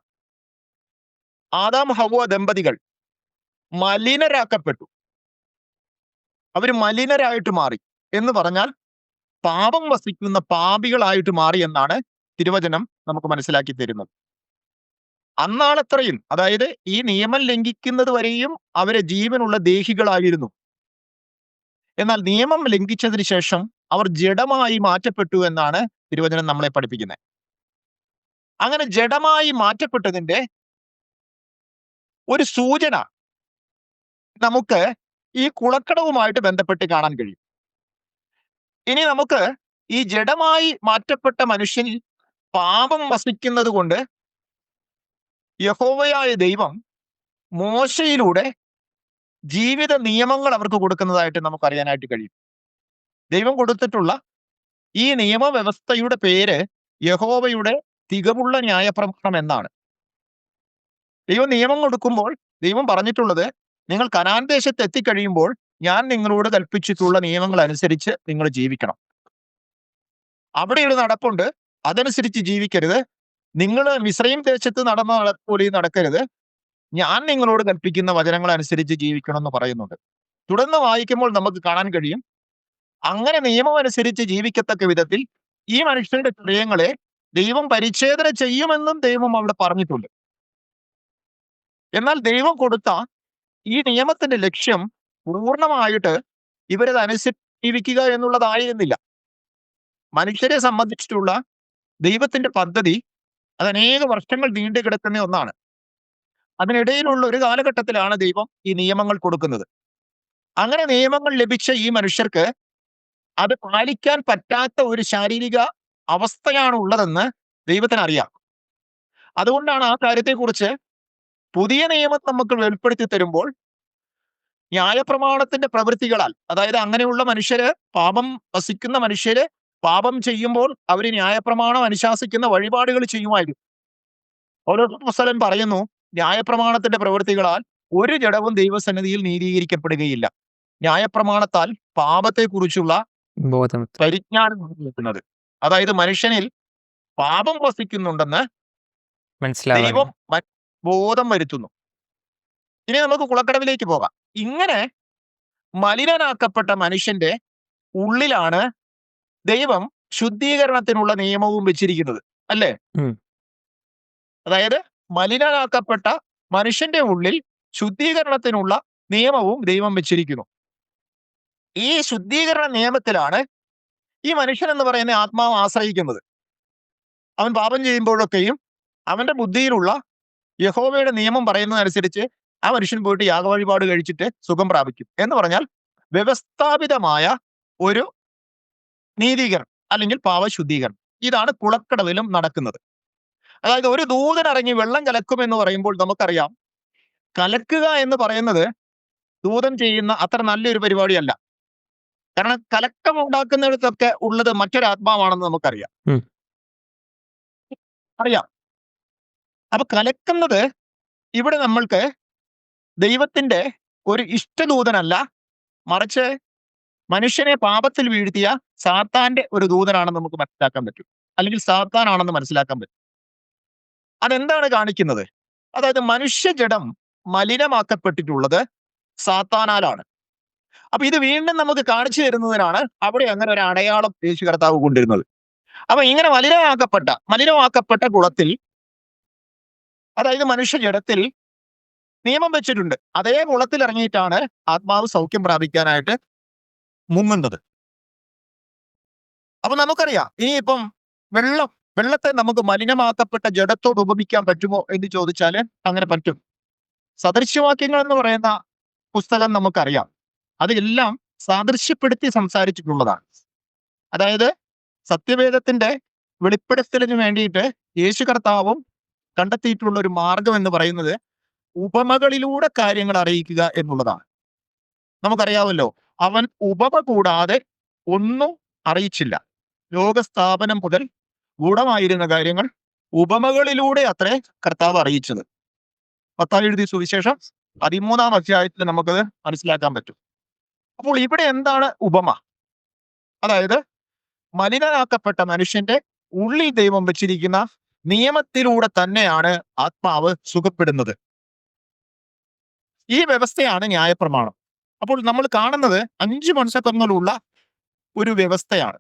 ആദാം ഹവ്വ ദമ്പതികൾ മലിനരാക്കപ്പെട്ടു. അവർ മലിനരായിട്ട് മാറി എന്ന് പറഞ്ഞാൽ പാപം വസിക്കുന്ന പാപികളായിട്ട് മാറി എന്നാണ് തിരുവചനം നമുക്ക് മനസ്സിലാക്കി തരുന്നത്. അന്നാളത്രയും, അതായത് ഈ നിയമം ലംഘിക്കുന്നത് വരെയും അവരെ ജീവനുള്ള ദേഹികളായിരുന്നു. എന്നാൽ നിയമം ലംഘിച്ചതിന് ശേഷം അവർ ജഡമായി മാറ്റപ്പെട്ടു എന്നാണ് തിരുവചനം നമ്മളെ പഠിപ്പിക്കുന്നത്. അങ്ങനെ ജഡമായി മാറ്റപ്പെട്ടതിന്റെ ഒരു സൂചന നമുക്ക് ഈ കുളക്കടവുമായിട്ട് ബന്ധപ്പെട്ട് കാണാൻ കഴിയും. ഇനി നമുക്ക് ഈ ജഡമായി മാറ്റപ്പെട്ട മനുഷ്യനിൽ പാപം വസിക്കുന്നത് കൊണ്ട് യഹോവയായ ദൈവം മോശയിലൂടെ ജീവിത നിയമങ്ങൾ അവർക്ക് കൊടുക്കുന്നതായിട്ട് നമുക്ക് അറിയാനായിട്ട് കഴിയും. ദൈവം കൊടുത്തിട്ടുള്ള ഈ നിയമവ്യവസ്ഥയുടെ പേര് യഹോവയുടെ തികവുള്ള ന്യായപ്രമാണം എന്നാണ്. ദൈവം നിയമം കൊടുക്കുമ്പോൾ ദൈവം പറഞ്ഞിട്ടുള്ളത്, നിങ്ങൾ കനാൻ ദേശത്ത് എത്തിക്കഴിയുമ്പോൾ ഞാൻ നിങ്ങളോട് കൽപ്പിച്ചിട്ടുള്ള നിയമങ്ങൾ അനുസരിച്ച് നിങ്ങൾ ജീവിക്കണം. അവിടെ ഒരു നടപ്പുണ്ട്, അതനുസരിച്ച് ജീവിക്കരുത്. നിങ്ങൾ മിസ്രയീം ദേശത്ത് നടന്ന പോലെ നടക്കരുത്. ഞാൻ നിങ്ങളോട് കൽപ്പിക്കുന്ന വചനങ്ങൾ അനുസരിച്ച് ജീവിക്കണം എന്ന് പറയുന്നുണ്ട്. തുടർന്ന് വായിക്കുമ്പോൾ നമുക്ക് കാണാൻ കഴിയും, അങ്ങനെ നിയമം അനുസരിച്ച് ജീവിക്കത്തക്ക വിധത്തിൽ ഈ മനുഷ്യരുടെ ഹൃദയങ്ങളെ ദൈവം പരിച്ഛേദന ചെയ്യുമെന്നും ദൈവം അവിടെ പറഞ്ഞിട്ടുണ്ട്. എന്നാൽ ദൈവം കൊടുത്ത ഈ നിയമത്തിന്റെ ലക്ഷ്യം പൂർണ്ണമായിട്ട് ഇവരത് അനുസരിച്ച് ജീവിക്കുക എന്നുള്ളതായിരുന്നില്ല. മനുഷ്യരെ സംബന്ധിച്ചിട്ടുള്ള ദൈവത്തിന്റെ പദ്ധതി അത് അനേക വർഷങ്ങൾ നീണ്ടു കിടക്കുന്ന ഒന്നാണ്. അതിനിടയിലുള്ള ഒരു കാലഘട്ടത്തിലാണ് ദൈവം ഈ നിയമങ്ങൾ കൊടുക്കുന്നത്. അങ്ങനെ നിയമങ്ങൾ ലഭിച്ച ഈ മനുഷ്യർക്ക് അത് പാലിക്കാൻ പറ്റാത്ത ഒരു ശാരീരിക അവസ്ഥയാണ് ഉള്ളതെന്ന് ദൈവത്തിന് അറിയാം. അതുകൊണ്ടാണ് ആ കാര്യത്തെക്കുറിച്ച് പുതിയ നിയമം നമുക്ക് വെളിപ്പെടുത്തി തരുമ്പോൾ ന്യായപ്രമാണത്തിന്റെ പ്രവൃത്തികളാൽ, അതായത് അങ്ങനെയുള്ള മനുഷ്യര്, പാപം വസിക്കുന്ന മനുഷ്യര് പാപം ചെയ്യുമ്പോൾ അവര് ന്യായപ്രമാണം അനുശാസിക്കുന്ന വഴിപാടുകൾ ചെയ്യുമായിരുന്നു. പൗലോസ് പറയുന്നു, ന്യായപ്രമാണത്തിന്റെ പ്രവൃത്തികളാൽ ഒരു ജഡവും ദൈവസന്നിധിയിൽ നീതീകരിക്കപ്പെടുകയില്ല. ന്യായപ്രമാണത്താൽ പാപത്തെക്കുറിച്ചുള്ള ബോധം പരിജ്ഞാനം കിട്ടുന്നത്, അതായത് മനുഷ്യനിൽ പാപം വസിക്കുന്നുണ്ടെന്ന് മനസ്സിലാവാൻ ദൈവം ബോധം വരുത്തുന്നു. ഇനി നമുക്ക് കുളക്കടവിലേക്ക് പോകാം. ഇങ്ങനെ മലിനനാക്കപ്പെട്ട മനുഷ്യന്റെ ഉള്ളിലാണ് ദൈവം ശുദ്ധീകരണത്തിനുള്ള നിയമവും വെച്ചിരിക്കുന്നത്, അല്ലേ? ഉം. അതായത് മലിനനാക്കപ്പെട്ട മനുഷ്യന്റെ ഉള്ളിൽ ശുദ്ധീകരണത്തിനുള്ള നിയമവും ദൈവം വെച്ചിരിക്കുന്നു. ഈ ശുദ്ധീകരണ നിയമത്തിലാണ് ഈ മനുഷ്യൻ എന്ന് പറയുന്ന ആത്മാവ് ആശ്രയിക്കുന്നത്. അവൻ പാപം ചെയ്യുമ്പോഴൊക്കെയും അവന്റെ ബുദ്ധിയിലുള്ള യഹോവയുടെ നിയമം പറയുന്നതനുസരിച്ച് ആ മനുഷ്യൻ പോയിട്ട് യാഗവഴിപാട് കഴിച്ചിട്ട് സുഖം പ്രാപിക്കും. എന്ന് പറഞ്ഞാൽ വ്യവസ്ഥാപിതമായ ഒരു നീതീകരണം അല്ലെങ്കിൽ പാവശുദ്ധീകരണം. ഇതാണ് കുളക്കടവിലും നടക്കുന്നത്. അതായത് ഒരു ദൂതൻ ഇറങ്ങി വെള്ളം കലക്കും എന്ന് പറയുമ്പോൾ നമുക്കറിയാം, കലക്കുക എന്ന് പറയുന്നത് ദൂതൻ ചെയ്യുന്ന അത്ര നല്ലൊരു പരിപാടിയല്ല. കാരണം കലക്കം ഉണ്ടാക്കുന്നിടത്തൊക്കെ ഉള്ളത് മറ്റൊരാത്മാവാണെന്ന് നമുക്കറിയാം. ഉം. അറിയാം. അപ്പൊ കലക്കുന്നത് ഇവിടെ നമ്മൾക്ക് ദൈവത്തിന്റെ ഒരു ഇഷ്ടദൂതനല്ല, മറിച്ച് മനുഷ്യനെ പാപത്തിൽ വീഴ്ത്തിയ സാത്താന്റെ ഒരു ദൂതനാണെന്ന് നമുക്ക് മനസ്സിലാക്കാൻ പറ്റും, അല്ലെങ്കിൽ സാത്താനാണെന്ന് മനസ്സിലാക്കാൻ പറ്റും. അതെന്താണ് കാണിക്കുന്നത്? അതായത് മനുഷ്യജഡം മലിനമാക്കപ്പെട്ടിട്ടുള്ളത് സാത്താനാലാണ്. അപ്പൊ ഇത് വീണ്ടും നമുക്ക് കാണിച്ചു തരുന്നതിനാണ് അവിടെ അങ്ങനെ ഒരു അടയാളം യേശു കർത്താവ് കൊണ്ടിരുന്നത്. അപ്പൊ ഇങ്ങനെ മലിനമാക്കപ്പെട്ട കുളത്തിൽ, അതായത് മനുഷ്യജഡത്തിൽ നിയമം വെച്ചിട്ടുണ്ട്. അതേ കുളത്തിൽ ഇറങ്ങിയിട്ടാണ് ആത്മാവ് സൗഖ്യം പ്രാപിക്കാനായിട്ട് മുങ്ങുന്നത്. അപ്പൊ നമുക്കറിയാം, ഇനിയിപ്പം വെള്ളത്തെ നമുക്ക് മലിനമാക്കപ്പെട്ട ജഡത്തോട് ഉപമിക്കാൻ പറ്റുമോ എന്ന് ചോദിച്ചാല് അങ്ങനെ പറ്റും. സദൃശ്യവാക്യങ്ങൾ എന്ന് പറയുന്ന പുസ്തകം നമുക്കറിയാം, അതെല്ലാം സാദൃശ്യപ്പെടുത്തി സംസാരിച്ചിട്ടുള്ളതാണ്. അതായത് സത്യവേദത്തിന്റെ വെളിപ്പെടുത്തലിന് വേണ്ടിയിട്ട് യേശു കർത്താവും കണ്ടെത്തിയിട്ടുള്ള ഒരു മാർഗം എന്ന് പറയുന്നത് ഉപമകളിലൂടെ കാര്യങ്ങൾ അറിയിക്കുക എന്നുള്ളതാണ്. നമുക്കറിയാമല്ലോ, അവൻ ഉപമ കൂടാതെ ഒന്നും അറിയിച്ചില്ല. ലോകസ്ഥാപനം മുതൽ ഗൂഢമായിരുന്ന കാര്യങ്ങൾ ഉപമകളിലൂടെ അത്രേ കർത്താവ് അറിയിച്ചത്. മത്തായി എഴുതിയ സുവിശേഷം 13-ാം അധ്യായത്തിൽ നമുക്കത് മനസ്സിലാക്കാൻ പറ്റും. അപ്പോൾ ഇവിടെ എന്താണ് ഉപമ? അതായത് മലിനനാക്കപ്പെട്ട മനുഷ്യന്റെ ഉള്ളിൽ ദൈവം വെച്ചിരിക്കുന്ന നിയമത്തിലൂടെ തന്നെയാണ് ആത്മാവ് സുഖപ്പെടുന്നത്. ഈ വ്യവസ്ഥയാണ് ന്യായപ്രമാണം. അപ്പോൾ നമ്മൾ കാണുന്നത് 5 മനുഷ്യത്വങ്ങളുള്ള ഒരു വ്യവസ്ഥയാണ്.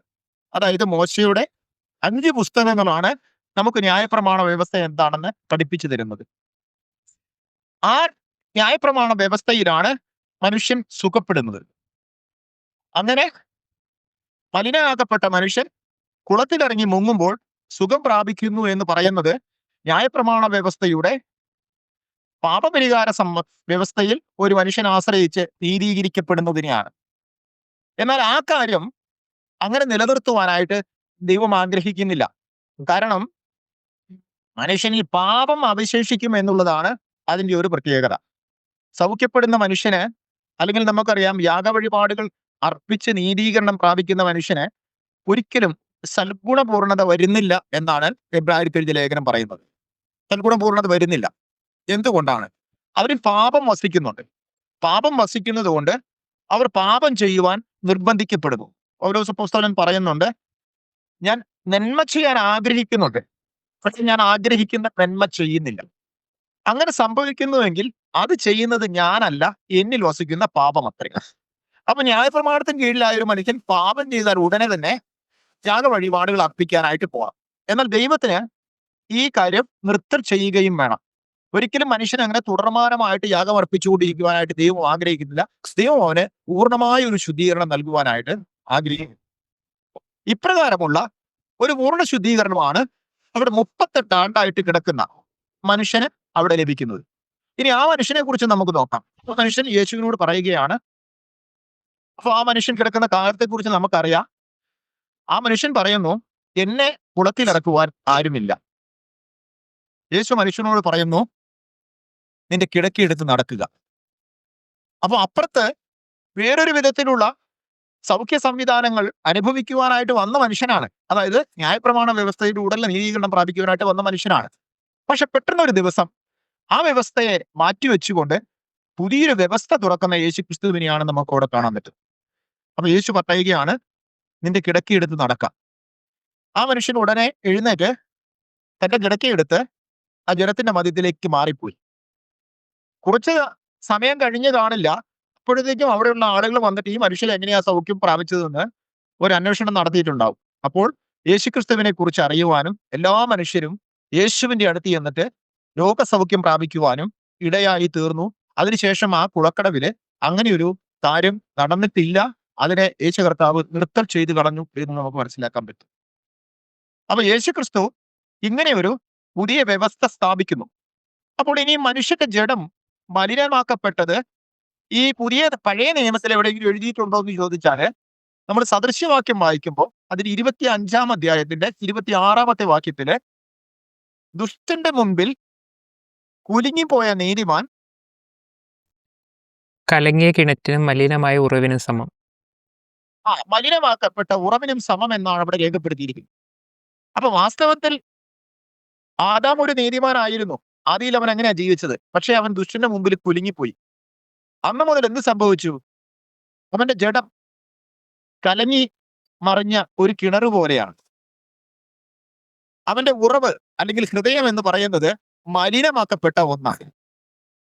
അതായത് മോശയുടെ 5 പുസ്തകങ്ങളാണ് നമുക്ക് ന്യായപ്രമാണ വ്യവസ്ഥ എന്താണെന്ന് പഠിപ്പിച്ചു തരുന്നത്. ആ ന്യായപ്രമാണ വ്യവസ്ഥയിലാണ് മനുഷ്യൻ സുഖപ്പെടുന്നത്. അങ്ങനെ മലിനനാക്കപ്പെട്ട മനുഷ്യൻ കുളത്തിലിറങ്ങി മുങ്ങുമ്പോൾ സുഖം പ്രാപിക്കുന്നു എന്ന് പറയുന്നത് ന്യായപ്രമാണ വ്യവസ്ഥയുടെ പാപപരിഹാര വ്യവസ്ഥയിൽ ഒരു മനുഷ്യൻ ആശ്രയിച്ച് നീതീകരിക്കപ്പെടുന്നതിനെയാണ്. എന്നാൽ ആ കാര്യം അങ്ങനെ നിലനിർത്തുവാനായിട്ട് ദൈവം ആഗ്രഹിക്കുന്നില്ല. കാരണം മനുഷ്യനിൽ പാപം അവശേഷിക്കും എന്നുള്ളതാണ് അതിന്റെ ഒരു പ്രത്യേകത. സൗഖ്യപ്പെടുന്ന മനുഷ്യന്, അല്ലെങ്കിൽ നമുക്കറിയാം യാഗവഴിപാടുകൾ അർപ്പിച്ച് നീതീകരണം പ്രാപിക്കുന്ന മനുഷ്യന് ഒരിക്കലും സൽഗുണപൂർണത വരുന്നില്ല എന്നാണ് എബ്രായർക്കെഴുതിയ ലേഖനം പറയുന്നത്. സൽഗുണപൂർണത വരുന്നില്ല. എന്തുകൊണ്ടാണ്? അവരിൽ പാപം വസിക്കുന്നുണ്ട്. പാപം വസിക്കുന്നത് കൊണ്ട് അവർ പാപം ചെയ്യുവാൻ നിർബന്ധിക്കപ്പെടുന്നു. പൗലോസ് അപ്പോസ്തലൻ പറയുന്നുണ്ട്, ഞാൻ നന്മ ചെയ്യാൻ ആഗ്രഹിക്കുന്നുണ്ട്, പക്ഷെ ഞാൻ ആഗ്രഹിക്കുന്ന നന്മ ചെയ്യുന്നില്ല. അങ്ങനെ സംഭവിക്കുന്നുവെങ്കിൽ അത് ചെയ്യുന്നത് ഞാനല്ല, എന്നിൽ വസിക്കുന്ന പാപം അത്രേ. അപ്പൊ ന്യായപ്രമാണത്തിന് കീഴിലായ ഒരു മനുഷ്യൻ പാപം ചെയ്താൽ ഉടനെ തന്നെ യാഗവഴിപാടുകൾ അർപ്പിക്കാനായിട്ട് പോകാം. എന്നാൽ ദൈവത്തിന് ഈ കാര്യം നിർത്തൽ ചെയ്യുകയും വേണം. ഒരിക്കലും മനുഷ്യൻ അങ്ങനെ തുടർമാനമായിട്ട് യാഗം അർപ്പിച്ചുകൊണ്ടിരിക്കുവാനായിട്ട് ദൈവം ആഗ്രഹിക്കുന്നില്ല. ദൈവം അവന് പൂർണ്ണമായ ഒരു ശുദ്ധീകരണം നൽകുവാനായിട്ട് ആഗ്രഹിക്കുന്നു. ഇപ്രകാരമുള്ള ഒരു പൂർണ്ണ ശുദ്ധീകരണമാണ് അവിടെ 38 ആണ്ടായിട്ട് കിടക്കുന്ന മനുഷ്യന് അവിടെ ലഭിക്കുന്നത്. ഇനി ആ മനുഷ്യനെ കുറിച്ച് നമുക്ക് നോക്കാം. ആ മനുഷ്യൻ യേശുവിനോട് പറയുകയാണ്. അപ്പൊ ആ മനുഷ്യൻ കിടക്കുന്ന കാലത്തെ കുറിച്ച് നമുക്കറിയാം. ആ മനുഷ്യൻ പറയുന്നു, എന്നെ കുളത്തിലിറക്കുവാൻ ആരുമില്ല. യേശു മനുഷ്യനോട് പറയുന്നു, നിന്റെ കിടക്കയെടുത്ത് നടക്കുക. അപ്പൊ അപ്പുറത്ത് വേറൊരു വിധത്തിലുള്ള സൗഖ്യ സംവിധാനങ്ങൾ അനുഭവിക്കുവാനായിട്ട് വന്ന മനുഷ്യനാണ്. അതായത് ന്യായപ്രമാണ വ്യവസ്ഥയിലൂടെ നീതീകരണം പ്രാപിക്കുവാനായിട്ട് വന്ന മനുഷ്യനാണ്. പക്ഷെ പെട്ടെന്ന് ഒരു ദിവസം ആ വ്യവസ്ഥയെ മാറ്റിവെച്ചുകൊണ്ട് പുതിയൊരു വ്യവസ്ഥ തുറക്കുന്ന യേശു ക്രിസ്തുവിനെയാണ് നമുക്ക് അവിടെ കാണാൻ പറ്റും. അപ്പൊ യേശു പറയുകയാണ്, നിന്റെ കിടക്കയെടുത്ത് നടക്കാം. ആ മനുഷ്യൻ ഉടനെ എഴുന്നേറ്റ് തന്റെ കിടക്കയെടുത്ത് ആ ജനത്തിന്റെ മധ്യത്തിലേക്ക് മാറിപ്പോയി. കുറച്ച് സമയം കഴിഞ്ഞ് കാണില്ല, അപ്പോഴത്തേക്കും അവിടെയുള്ള ആളുകൾ വന്നിട്ട് ഈ മനുഷ്യൻ എങ്ങനെയാ സൗഖ്യം പ്രാപിച്ചതെന്ന് ഒരു അന്വേഷണം നടത്തിയിട്ടുണ്ടാവും. അപ്പോൾ യേശുക്രിസ്തുവിനെ കുറിച്ച് അറിയുവാനും എല്ലാ മനുഷ്യരും യേശുവിന്റെ അടുത്ത് ചെന്നിട്ട് രോഗസൗഖ്യം പ്രാപിക്കുവാനും ഇടയായി തീർന്നു. അതിനുശേഷം ആ കുളക്കടവില് അങ്ങനെയൊരു കാര്യം നടന്നിട്ടില്ല. അതിനെ യേശു കർത്താവ് നിർത്തൽ ചെയ്തു കളഞ്ഞു എന്ന് നമുക്ക് മനസ്സിലാക്കാൻ പറ്റും. അപ്പൊ യേശുക്രിസ്തു ഇങ്ങനെയൊരു പുതിയ വ്യവസ്ഥ സ്ഥാപിക്കുന്നു. അപ്പോൾ ഇനി മനുഷ്യന്റെ ജഡം മലിനമാക്കപ്പെട്ടത് ഈ പഴയ നിയമത്തിൽ എവിടെയെങ്കിലും എഴുതിയിട്ടുണ്ടോ എന്ന് ചോദിച്ചാല്, നമ്മൾ സദൃശ്യവാക്യം വായിക്കുമ്പോൾ അതിന് 25-ാം അധ്യായത്തിന്റെ 26-ാമത്തെ വാക്യത്തില്, ദുഷ്ടന്റെ മുൻപിൽ കുലുങ്ങിപ്പോയ നീതിമാൻ കലങ്ങിയ കിണറ്റിനും മലിനമായ ഉറവിനും സമം. മലിനമാക്കപ്പെട്ട ഉറവിനും സമം എന്നാണ് അവിടെ രേഖപ്പെടുത്തിയിരിക്കുന്നത്. അപ്പൊ വാസ്തവത്തിൽ ആദാം ഒരു നീതിമാനായിരുന്നു. ആദിയിൽ അവൻ അങ്ങനെയാ ജീവിച്ചത്. പക്ഷെ അവൻ ദുഷ്ടന്റെ മുമ്പിൽ കുലുങ്ങിപ്പോയി. അന്ന് മുതൽ എന്ത് സംഭവിച്ചു? അവന്റെ ജഡം കലങ്ങി മറിഞ്ഞ ഒരു കിണർ പോലെയാണ്. അവന്റെ ഉറവ് അല്ലെങ്കിൽ ഹൃദയം എന്ന് പറയുന്നത് മലിനമാക്കപ്പെട്ട ഒന്നാണ്.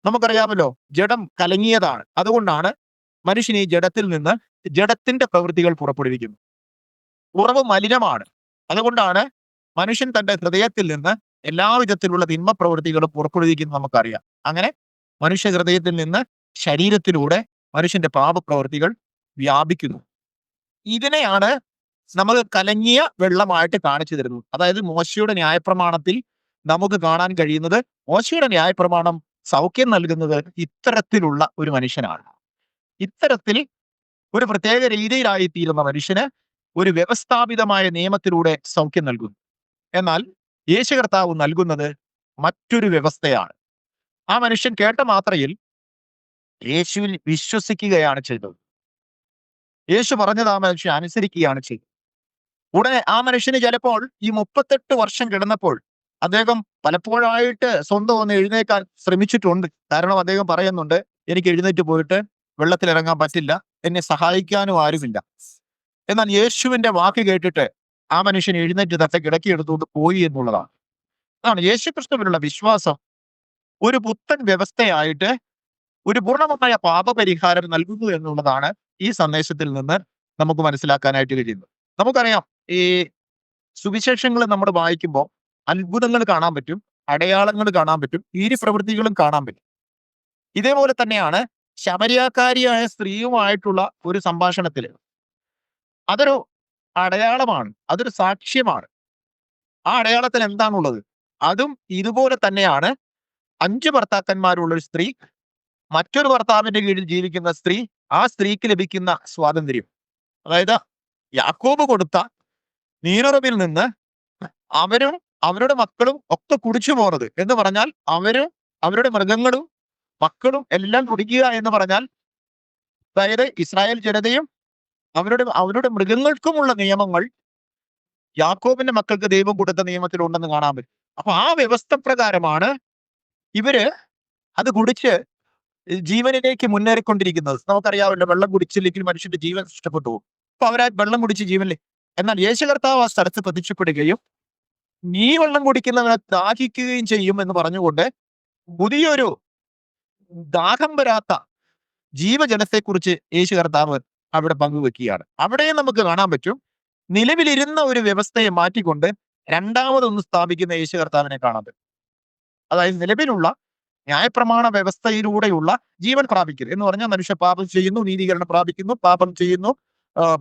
നമുക്കറിയാമല്ലോ, ജഡം കലങ്ങിയതാണ്. അതുകൊണ്ടാണ് മനുഷ്യൻ ഈ ജഡത്തിൽ നിന്ന് ജഡത്തിന്റെ പ്രവൃത്തികൾ പുറപ്പെടുവിക്കുന്നു. ഉറവ് മലിനമാണ്. അതുകൊണ്ടാണ് മനുഷ്യൻ തന്റെ ഹൃദയത്തിൽ നിന്ന് എല്ലാവിധത്തിലുള്ള തിന്മ പ്രവൃത്തികളും പുറപ്പെടുവിക്കുന്നത് നമുക്കറിയാം. അങ്ങനെ മനുഷ്യ ഹൃദയത്തിൽ നിന്ന് ശരീരത്തിലൂടെ മനുഷ്യന്റെ പാപപ്രവൃത്തികൾ വ്യാപിക്കുന്നു. ഇതിനെയാണ് നമ്മൾ കലങ്ങിയ വെള്ളമായിട്ട് കാണിച്ചു തരുന്നത്. അതായത് മോശയുടെ ന്യായപ്രമാണത്തിൽ നമുക്ക് കാണാൻ കഴിയുന്നത്, മോശയുടെ ന്യായപ്രമാണം സൗഖ്യം നൽകുന്നത് ഇത്തരത്തിലുള്ള ഒരു മനുഷ്യനാണ്. ഇത്തരത്തിൽ ഒരു പ്രത്യേക രീതിയിലായിത്തീരുന്ന മനുഷ്യന് ഒരു വ്യവസ്ഥാപിതമായ നിയമത്തിലൂടെ സൗഖ്യം നൽകുന്നു. എന്നാൽ യേശു കർത്താവ് നൽകുന്നത് മറ്റൊരു വ്യവസ്ഥയാണ്. ആ മനുഷ്യൻ കേട്ട മാത്രയിൽ യേശുവിൽ വിശ്വസിക്കുകയാണ് ചെയ്തത്. യേശു പറഞ്ഞത് ആ മനുഷ്യൻ അനുസരിക്കുകയാണ് ചെയ്തത്. ഉടനെ ആ മനുഷ്യന് ചിലപ്പോൾ ഈ 38 വർഷം കിടന്നപ്പോൾ അദ്ദേഹം പലപ്പോഴായിട്ട് സ്വന്തം ഒന്ന് എഴുന്നേക്കാൻ ശ്രമിച്ചിട്ടുണ്ട്. കാരണം അദ്ദേഹം പറയുന്നുണ്ട്, എനിക്ക് എഴുന്നേറ്റ് പോയിട്ട് വെള്ളത്തിൽ ഇറങ്ങാൻ പറ്റില്ല, എന്നെ സഹായിക്കാനും ആരുമില്ല. എന്നാൽ യേശുവിന്റെ വാക്ക് കേട്ടിട്ട് ആ മനുഷ്യൻ എഴുന്നേറ്റ് തന്റെ കിടക്കിയെടുത്തുകൊണ്ട് പോയി എന്നുള്ളതാണ്. അതാണ് യേശുക്രിസ്തുവിലുള്ള വിശ്വാസം. ഒരു പുത്തൻ വ്യവസ്ഥയായിട്ട് ഒരു പൂർണ്ണമായ പാപപരിഹാരം നൽകുന്നു എന്നുള്ളതാണ് ഈ സന്ദേശത്തിൽ നിന്ന് നമുക്ക് മനസ്സിലാക്കാനായിട്ട് കഴിയുന്നത്. നമുക്കറിയാം, ഈ സുവിശേഷങ്ങൾ നമ്മൾ വായിക്കുമ്പോൾ അത്ഭുതങ്ങൾ കാണാൻ പറ്റും, അടയാളങ്ങൾ കാണാൻ പറ്റും, പ്രവൃത്തികളും കാണാൻ പറ്റും. ഇതേപോലെ തന്നെയാണ് ശമരിയാക്കാരിയായ സ്ത്രീയുമായിട്ടുള്ള ഒരു സംഭാഷണത്തിൽ അതൊരു അടയാളമാണ്, അതൊരു സാക്ഷ്യമാണ്. ആ അടയാളത്തിൽ എന്താണുള്ളത്? അതും ഇതുപോലെ തന്നെയാണ്. 5 ഭർത്താക്കന്മാരുള്ള ഒരു സ്ത്രീ, മറ്റൊരു ഭർത്താവിന്റെ കീഴിൽ ജീവിക്കുന്ന സ്ത്രീ, ആ സ്ത്രീക്ക് ലഭിക്കുന്ന സ്വാതന്ത്ര്യം. അതായത് യാക്കോബ് കൊടുത്ത നീരുറവിൽ നിന്ന് അവരും അവരുടെ മക്കളും ഒക്കെ കുടിച്ചു പോകുന്നത് എന്ന് പറഞ്ഞാൽ, അവരും അവരുടെ മൃഗങ്ങളും മക്കളും എല്ലാം കുടിക്കുക എന്ന് പറഞ്ഞാൽ, അതായത് ഇസ്രായേൽ ജനതയും അവരുടെ മൃഗങ്ങൾക്കുമുള്ള നിയമങ്ങൾ യാക്കോബിന്റെ മക്കൾക്ക് ദൈവം കൊടുത്ത നിയമത്തിലുണ്ടെന്ന് കാണാൻ പറ്റും. അപ്പൊ ആ വ്യവസ്ഥ പ്രകാരമാണ് ഇവര് അത് കുടിച്ച് ജീവനിലേക്ക് മുന്നേറിക്കൊണ്ടിരിക്കുന്നത്. നമുക്കറിയാമല്ലോ, വെള്ളം കുടിച്ചില്ലെങ്കിൽ മനുഷ്യന്റെ ജീവൻ നഷ്ടപ്പെട്ടു പോകും. അപ്പൊ അവരാ വെള്ളം കുടിച്ച് ജീവനിലെ. എന്നാൽ യേശു കർത്താവ് ആ സ്ഥലത്ത് പ്രത്യക്ഷപ്പെടുകയും നീ വെള്ളം കുടിക്കുന്നവനെ ദാഹിക്കുകയും ചെയ്യും എന്ന് പറഞ്ഞുകൊണ്ട് പുതിയൊരു ദാഹം വരാത്ത ജീവജലത്തെക്കുറിച്ച് യേശു കർത്താവ് അവിടെ പങ്കുവെക്കുകയാണ്. അവിടെ നമുക്ക് കാണാൻ പറ്റും, നിലവിലിരുന്ന ഒരു വ്യവസ്ഥയെ മാറ്റിക്കൊണ്ട് രണ്ടാമതൊന്ന് സ്ഥാപിക്കുന്ന യേശു കർത്താവിനെ കാണാൻ പറ്റും. അതായത് നിലവിലുള്ള ന്യായപ്രമാണ വ്യവസ്ഥയിലൂടെയുള്ള ജീവൻ പ്രാപിക്കൽ എന്ന് പറഞ്ഞാൽ, മനുഷ്യ പാപം ചെയ്യുന്നു, നീതീകരണം പ്രാപിക്കുന്നു, പാപം ചെയ്യുന്നു,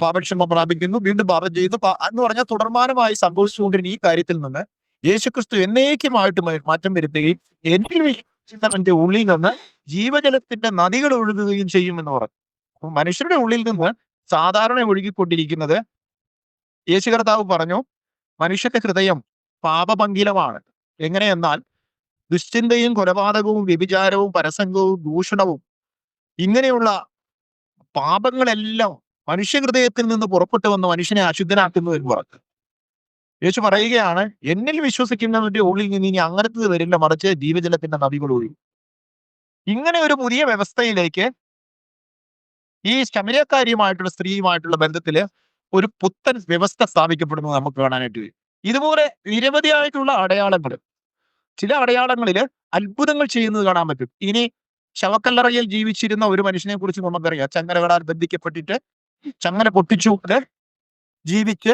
പാപക്ഷമ പ്രാപിക്കുന്നു, വീണ്ടും പാപം ചെയ്യുന്നു എന്ന് പറഞ്ഞാൽ തുടർമാനമായി സംഭവിച്ചുകൊണ്ടിരുന്ന ഈ കാര്യത്തിൽ നിന്ന് യേശുക്രിസ്തു എന്നേക്കുമായിട്ട് മാറ്റം വരുത്തുകയും എന്നിൽ ഉള്ളിൽ നിന്ന് ജീവജലത്തിന്റെ നദികൾ ഒഴുകുകയും ചെയ്യുമെന്ന് പറഞ്ഞു. അപ്പൊ മനുഷ്യരുടെ ഉള്ളിൽ നിന്ന് സാധാരണ ഒഴുകിക്കൊണ്ടിരിക്കുന്നത്, യേശു കർത്താവ് പറഞ്ഞു, മനുഷ്യന്റെ ഹൃദയം പാപപങ്കിലമാണ്. എങ്ങനെയെന്നാൽ ദുശ്ചിന്തയും കൊലപാതകവും വ്യഭിചാരവും പരസംഗവും ദൂഷണവും ഇങ്ങനെയുള്ള പാപങ്ങളെല്ലാം മനുഷ്യഹൃദയത്തിൽ നിന്ന് പുറപ്പെട്ടു വന്ന് മനുഷ്യനെ അശുദ്ധനാക്കുന്നു എന്ന് പറഞ്ഞു. യേശു പറയുകയാണ്, എന്നിൽ വിശ്വസിക്കുന്നവന്റെ ഉള്ളിൽ നിന്ന് ഇനി അങ്ങനത്തെ വരില്ല, മറിച്ച് ജീവജലത്തിന്റെ നദികൾ ഒഴുകും. ഇങ്ങനെ ഒരു പുതിയ വ്യവസ്ഥയിലേക്ക് ഈ ശമര്യക്കാരിയുമായിട്ടുള്ള സ്ത്രീയുമായിട്ടുള്ള ബന്ധത്തില് ഒരു പുത്തൻ വ്യവസ്ഥ സ്ഥാപിക്കപ്പെടുന്നത് നമുക്ക് കാണാനായിട്ട് കഴിയും. ഇതുപോലെ നിരവധിയായിട്ടുള്ള അടയാളങ്ങൾ, ചില അടയാളങ്ങളിൽ അത്ഭുതങ്ങൾ ചെയ്യുന്നത് കാണാൻ പറ്റും. ഇനി ശവക്കല്ലറയിൽ ജീവിച്ചിരുന്ന ഒരു മനുഷ്യനെ കുറിച്ച് നമുക്കറിയാം. ചങ്ങലകളാൽ ബന്ധിക്കപ്പെട്ടിട്ട് ചങ്ങല പൊട്ടിച്ചുകൊണ്ട് ജീവിച്ച്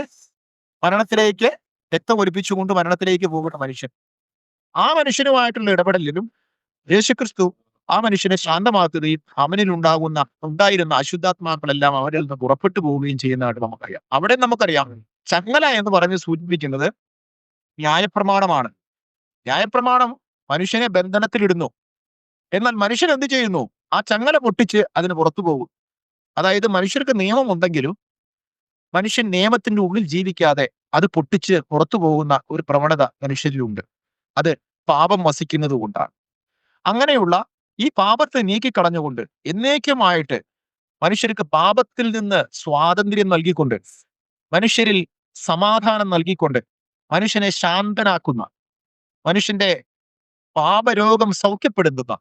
മരണത്തിലേക്ക് രക്തം ഒലിപ്പിച്ചുകൊണ്ട് മരണത്തിലേക്ക് പോകുന്ന മനുഷ്യൻ. ആ മനുഷ്യനുമായിട്ടുള്ള ഇടപെടലിലും യേശുക്രിസ്തു ആ മനുഷ്യനെ ശാന്തമാക്കുകയും അവനിൽ ഉണ്ടായിരുന്ന അശുദ്ധാത്മാക്കളെല്ലാം അവരിൽ നിന്ന് പുറപ്പെട്ടു പോവുകയും ചെയ്യുന്നതായിട്ട് നമുക്കറിയാം. അവിടെ നമുക്കറിയാം, ചങ്ങല എന്ന് പറഞ്ഞ് സൂചിപ്പിക്കുന്നത് ന്യായപ്രമാണമാണ്. ന്യായപ്രമാണം മനുഷ്യനെ ബന്ധനത്തിലിടുന്നു. എന്നാൽ മനുഷ്യൻ എന്ത് ചെയ്യുന്നു? ആ ചങ്ങല പൊട്ടിച്ച് അതിന് പുറത്തു പോകും. അതായത് മനുഷ്യർക്ക് നിയമം ഉണ്ടെങ്കിലും മനുഷ്യൻ നിയമത്തിന്റെ ഉള്ളിൽ ജീവിക്കാതെ അത് പൊട്ടിച്ച് പുറത്തു പോകുന്ന ഒരു പ്രവണത മനുഷ്യരിലുണ്ട്. അത് പാപം വസിക്കുന്നത് കൊണ്ടാണ്. അങ്ങനെയുള്ള ഈ പാപത്തെ നീക്കിക്കളഞ്ഞുകൊണ്ട് എന്നേക്കുമായിട്ട് മനുഷ്യർക്ക് പാപത്തിൽ നിന്ന് സ്വാതന്ത്ര്യം നൽകിക്കൊണ്ട്, മനുഷ്യരിൽ സമാധാനം നൽകിക്കൊണ്ട്, മനുഷ്യനെ ശാന്തനാക്കുന്ന, മനുഷ്യന്റെ പാപരോഗം സൗഖ്യപ്പെടുത്തുന്ന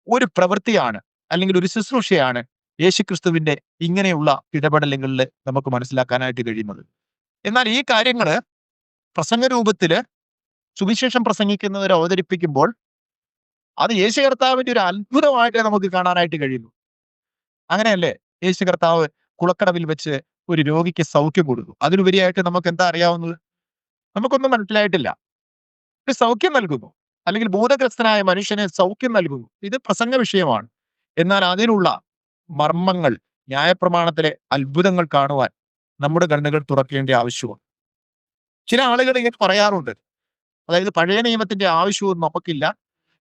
ഒരു പ്രവൃത്തിയാണ്, അല്ലെങ്കിൽ ഒരു ശുശ്രൂഷയാണ് യേശുക്രിസ്തുവിന്റെ ഇങ്ങനെയുള്ള ഇടപെടലുകളിൽ നമുക്ക് മനസ്സിലാക്കാനായിട്ട് കഴിയുന്നത്. എന്നാൽ ഈ കാര്യങ്ങള് പ്രസംഗരൂപത്തില് സുവിശേഷം പ്രസംഗിക്കുന്നവരെ അവതരിപ്പിക്കുമ്പോൾ അത് യേശു കർത്താവിന്റെ ഒരു അത്ഭുതമായിട്ട് നമുക്ക് കാണാനായിട്ട് കഴിയുന്നു. അങ്ങനെയല്ലേ യേശു കർത്താവ് കുളക്കടവിൽ വെച്ച് ഒരു രോഗിക്ക് സൗഖ്യം കൊടുത്തു. അതിലുപരിയായിട്ട് നമുക്ക് എന്താ അറിയാവുന്നത്? നമുക്കൊന്നും മനസ്സിലായിട്ടില്ല. ഒരു സൗഖ്യം നൽകുന്നു, അല്ലെങ്കിൽ ഭൂതഗ്രസ്തനായ മനുഷ്യന് സൗഖ്യം നൽകുന്നു. ഇത് പ്രസംഗ വിഷയമാണ്. എന്നാൽ അതിനുള്ള മർമ്മങ്ങൾ, ന്യായപ്രമാണത്തിലെ അത്ഭുതങ്ങൾ കാണുവാൻ നമ്മുടെ കണ്ണുകൾ തുറക്കേണ്ട ആവശ്യമാണ്. ചില ആളുകൾ ഇങ്ങനെ പറയാറുണ്ട്, അതായത് പഴയ നിയമത്തിന്റെ ആവശ്യവും നമുക്കില്ല,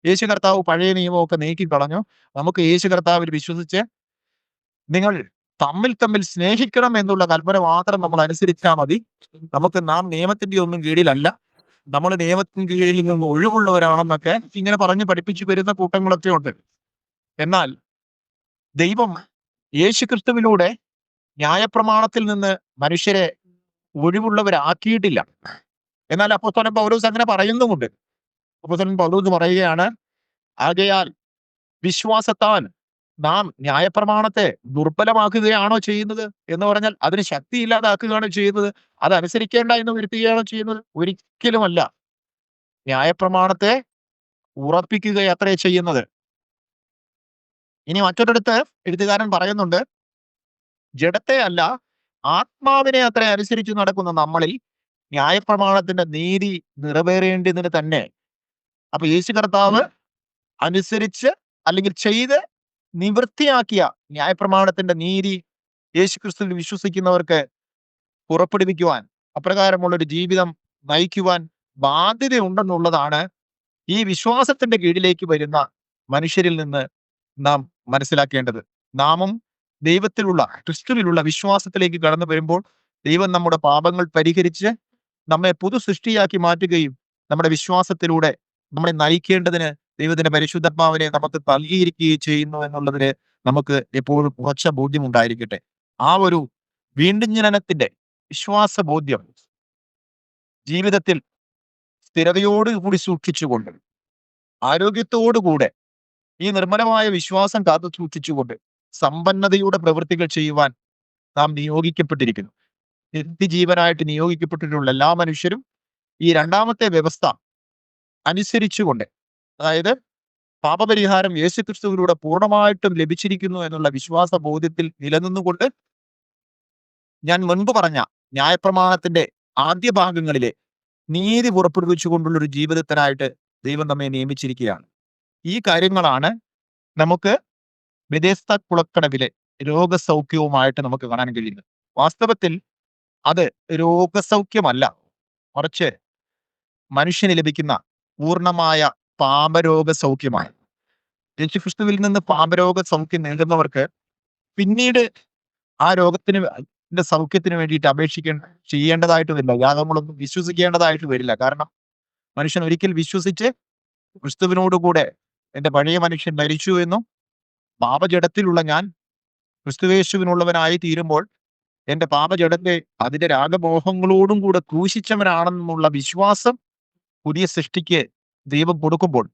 യേശു കർത്താവ് പഴയ നിയമമൊക്കെ നീക്കിക്കളഞ്ഞു, നമുക്ക് യേശു കർത്താവിൽ വിശ്വസിച്ച് നിങ്ങൾ തമ്മിൽ സ്നേഹിക്കണം എന്നുള്ള കൽപ്പന മാത്രം നമ്മൾ അനുസരിച്ചാൽ മതി, നാം നിയമത്തിന്റെ ഒന്നും കീഴിലല്ല, നമ്മൾ നിയമത്തിന് കീഴിൽ നിന്ന് ഒഴിവുള്ളവരാണെന്നൊക്കെ ഇങ്ങനെ പറഞ്ഞ് പഠിപ്പിച്ചു വരുന്ന കൂട്ടങ്ങളൊക്കെ ഉണ്ട്. എന്നാൽ ദൈവം യേശുക്രിസ്തുവിലൂടെ ന്യായപ്രമാണത്തിൽ നിന്ന് മനുഷ്യരെ ഒഴിവുള്ളവരാക്കിയിട്ടില്ല. എന്നാൽ അപ്പോസ്തലൻ പൗലോസ് അങ്ങനെ പറയുന്നുമുണ്ട്. അപ്പോസ്തലൻ പൗലോസ് പറയുകയാണ്, ആകയാൽ വിശ്വാസത്താൽ നാം ന്യായപ്രമാണത്തെ ദുർബലമാക്കുകയാണോ ചെയ്യുന്നത്? എന്ന് പറഞ്ഞാൽ അതിന് ശക്തി ഇല്ലാതാക്കുകയാണോ ചെയ്യുന്നത്? അതനുസരിക്കേണ്ട എന്ന് വരുത്തുകയാണോ ചെയ്യുന്നത്? ഒരിക്കലുമല്ല. ന്യായപ്രമാണത്തെ ഉറപ്പിക്കുകയത്രേ ചെയ്യുന്നത്. ഇനി മറ്റൊരിടത്ത് എഴുത്തുകാരൻ പറയുന്നുണ്ട്, ജഡത്തെ അല്ല ആത്മാവിനെ അത്ര അനുസരിച്ച് നടക്കുന്ന നമ്മളിൽ ന്യായപ്രമാണത്തിന്റെ നീതി നിറവേറേണ്ടതിന് തന്നെ. അപ്പൊ യേശു കർത്താവ് അനുസരിച്ച് അല്ലെങ്കിൽ ചെയ്ത് നിവൃത്തിയാക്കിയ ന്യായപ്രമാണത്തിന്റെ നീതി യേശുക്രിസ്തുവിൽ വിശ്വസിക്കുന്നവർക്ക് പുറപ്പെടുവിക്കുവാൻ, അപ്രകാരമുള്ള ഒരു ജീവിതം നയിക്കുവാൻ ബാധ്യതയുണ്ടെന്നുള്ളതാണ് ഈ വിശ്വാസത്തിന്റെ കീഴിലേക്ക് വരുന്ന മനുഷ്യരിൽ നിന്ന് നാം മനസ്സിലാക്കേണ്ടത്. നാമും ദൈവത്തിലുള്ള ക്രിസ്തുവിലുള്ള വിശ്വാസത്തിലേക്ക് കടന്നു വരുമ്പോൾ ദൈവം നമ്മുടെ പാപങ്ങൾ പരിഹരിച്ച് നമ്മെ പുതു സൃഷ്ടിയാക്കി മാറ്റുകയും നമ്മുടെ വിശ്വാസത്തിലൂടെ നമ്മളെ നയിക്കേണ്ടതിന് ദൈവത്തിന്റെ പരിശുദ്ധാത്മാവിനെ നമുക്ക് നൽകിയിരിക്കുകയും ചെയ്യുന്നു എന്നുള്ളതിന് നമുക്ക് എപ്പോഴും ഉറച്ച ബോധ്യം ഉണ്ടായിരിക്കട്ടെ. ആ ഒരു വീണ്ടും ജനനത്തിന്റെ വിശ്വാസ ബോധ്യം ജീവിതത്തിൽ സ്ഥിരതയോടുകൂടി സൂക്ഷിച്ചുകൊണ്ട്, ആരോഗ്യത്തോടുകൂടെ ഈ നിർമ്മലമായ വിശ്വാസം കാത്തു സൂക്ഷിച്ചുകൊണ്ട് സമ്പന്നതയുടെ പ്രവൃത്തികൾ ചെയ്യുവാൻ നാം നിയോഗിക്കപ്പെട്ടിരിക്കുന്നു. നിത്യജീവനായിട്ട് നിയോഗിക്കപ്പെട്ടിട്ടുള്ള എല്ലാ മനുഷ്യരും ഈ രണ്ടാമത്തെ വ്യവസ്ഥ അനുസരിച്ചുകൊണ്ട്, അതായത് പാപപരിഹാരം യേശുക്രിസ്തുവിലൂടെ പൂർണ്ണമായിട്ടും ലഭിച്ചിരിക്കുന്നു എന്നുള്ള വിശ്വാസ ബോധ്യത്തിൽ നിലനിന്നുകൊണ്ട്, ഞാൻ മുൻപ് പറഞ്ഞ ന്യായപ്രമാണത്തിന്റെ ആദ്യ ഭാഗങ്ങളിലെ നീതി പുറപ്പെടുവിച്ചുകൊണ്ടുള്ള ഒരു ജീവിതത്തിനായിട്ട് ദൈവം നമ്മെ നിയമിച്ചിരിക്കുകയാണ്. ഈ കാര്യങ്ങളാണ് നമുക്ക് ബെഥെസ്ദ കുളക്കടവിലെ രോഗസൗഖ്യവുമായിട്ട് നമുക്ക് കാണാൻ കഴിയുന്നത്. വാസ്തവത്തിൽ അത് രോഗസൗഖ്യമല്ല, മറിച്ച് മനുഷ്യന് ലഭിക്കുന്ന പൂർണ്ണമായ പാപരോഗ സൗഖ്യമാണ്. യേശുക്രിസ്തുവിൽ നിന്ന് പാപരോഗ സൗഖ്യം നേടുന്നവർക്ക് പിന്നീട് ആ സൗഖ്യത്തിന് വേണ്ടിയിട്ട് ചെയ്യേണ്ടതായിട്ട് വരില്ല. യാഗങ്ങളൊന്നും വിശ്വസിക്കേണ്ടതായിട്ട് വരില്ല. കാരണം മനുഷ്യൻ ഒരിക്കൽ വിശ്വസിച്ച് ക്രിസ്തുവിനോടുകൂടെ എന്റെ പഴയ മനുഷ്യൻ മരിച്ചു എന്നും പാപജഡത്തിലുള്ള ഞാൻ ക്രിസ്തുവേശുവിനുള്ളവനായി തീരുമ്പോൾ എന്റെ പാപജഡത്തെ അതിന്റെ രാഗമോഹങ്ങളോടും കൂടെ ക്രൂശിച്ചവനാണെന്നുള്ള വിശ്വാസം പുതിയ സൃഷ്ടിക്ക് ദൈവം കൊടുക്കുമ്പോൾ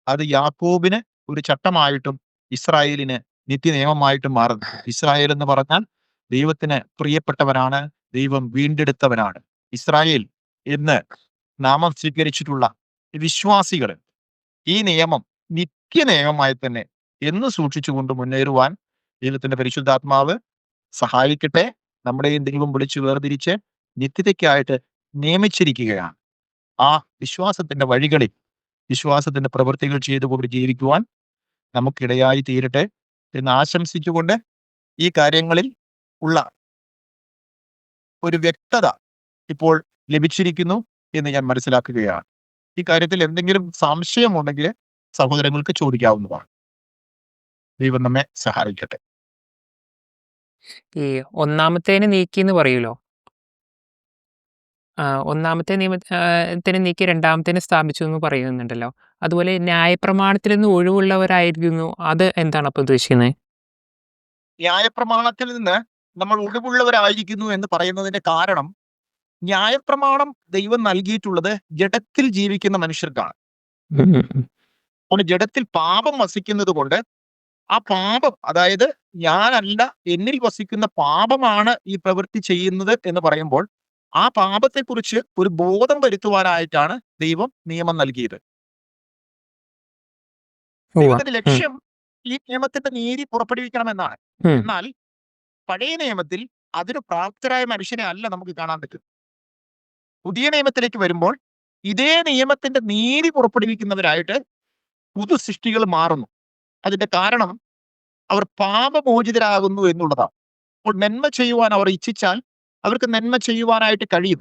അത് യാക്കോബിന് ഒരു ചട്ടമായിട്ടും ഇസ്രായേലിന് നിത്യനിയമമായിട്ടും മാറുന്നു. ഇസ്രായേൽ എന്ന് പറഞ്ഞാൽ ദൈവത്തിന് പ്രിയപ്പെട്ടവനാണ്, ദൈവം വീണ്ടെടുത്തവനാണ്. ഇസ്രായേൽ എന്ന് നാമം സ്വീകരിച്ചിട്ടുള്ള വിശ്വാസികൾ ഈ നിയമം നിത്യനിയമമായി തന്നെ എന്ന് സൂക്ഷിച്ചുകൊണ്ട് മുന്നേറുവാൻ ദൈവത്തിന്റെ പരിശുദ്ധാത്മാവ് സഹായിക്കട്ടെ. നമ്മുടെയും ദൈവം വിളിച്ചു വേർതിരിച്ച് നിത്യതയ്ക്കായിട്ട് നിയമിച്ചിരിക്കുകയാണ്. ആ വിശ്വാസത്തിന്റെ വഴികളിൽ വിശ്വാസത്തിന്റെ പ്രവൃത്തികൾ ചെയ്തുകൊണ്ട് ജീവിക്കുവാൻ നമുക്കിടയായി തീരട്ടെ എന്ന് ആശംസിച്ചുകൊണ്ട്, ഈ കാര്യങ്ങളിൽ ഉള്ള ഒരു വ്യക്തത ഇപ്പോൾ ലഭിച്ചിരിക്കുന്നു എന്ന് ഞാൻ മനസ്സിലാക്കുകയാണ്. ഈ കാര്യത്തിൽ എന്തെങ്കിലും സംശയമുണ്ടെങ്കിൽ സഹോദരങ്ങൾക്ക് ചോദിക്കാവുന്നതാണ്. ദൈവം നമ്മെ സഹായിക്കട്ടെ. ഈ ഒന്നാമത്തേന് നീക്കി എന്ന് പറയൂലോ, ഒന്നാമത്തെ നിയമത്തിന് നീക്കി രണ്ടാമത്തേന് സ്ഥാപിച്ചു എന്ന് പറയുന്നുണ്ടല്ലോ. അതുപോലെ ന്യായപ്രമാണത്തിൽ നിന്ന് ഒഴിവുള്ളവരായിരുന്നു, അത് എന്താണ് അപ്പൊ ഉദ്ദേശിക്കുന്നത്? ന്യായപ്രമാണത്തിൽ നിന്ന് നമ്മൾ ഒഴിവുള്ളവരായിരിക്കുന്നു എന്ന് പറയുന്നതിന്റെ കാരണം, ന്യായപ്രമാണം ദൈവം നൽകിയിട്ടുള്ളത് ജഡത്തിൽ ജീവിക്കുന്ന മനുഷ്യർക്കാണ്. അവന് ജഡത്തിൽ പാപം വസിക്കുന്നത് കൊണ്ട് ആ പാപം, അതായത് ഞാനല്ല എന്നിൽ വസിക്കുന്ന പാപമാണ് ഈ പ്രവൃത്തി ചെയ്യുന്നത് എന്ന് പറയുമ്പോൾ ആ പാപത്തെക്കുറിച്ച് ഒരു ബോധം വരുത്തുവാനായിട്ടാണ് ദൈവം നിയമം നൽകിയത്. ദൈവത്തിന്റെ ലക്ഷ്യം ഈ നിയമത്തിന്റെ നീതി പുറപ്പെടുവിക്കണമെന്നാണ്. എന്നാൽ പഴയ നിയമത്തിൽ അതിന് പ്രാപ്തരായ മനുഷ്യനെ അല്ല നമുക്ക് കാണാൻ പറ്റും. പുതിയ നിയമത്തിലേക്ക് വരുമ്പോൾ ഇതേ നിയമത്തിന്റെ നീതി പുറപ്പെടുവിക്കുന്നവരായിട്ട് പുതു സൃഷ്ടികൾ മാറുന്നു. അതിന്റെ കാരണം അവർ പാപമോചിതരാകുന്നു എന്നുള്ളതാണ്. അപ്പോൾ നന്മ ചെയ്യുവാൻ അവർ ഇച്ഛിച്ചാൽ അവർക്ക് നന്മ ചെയ്യുവാനായിട്ട് കഴിയും.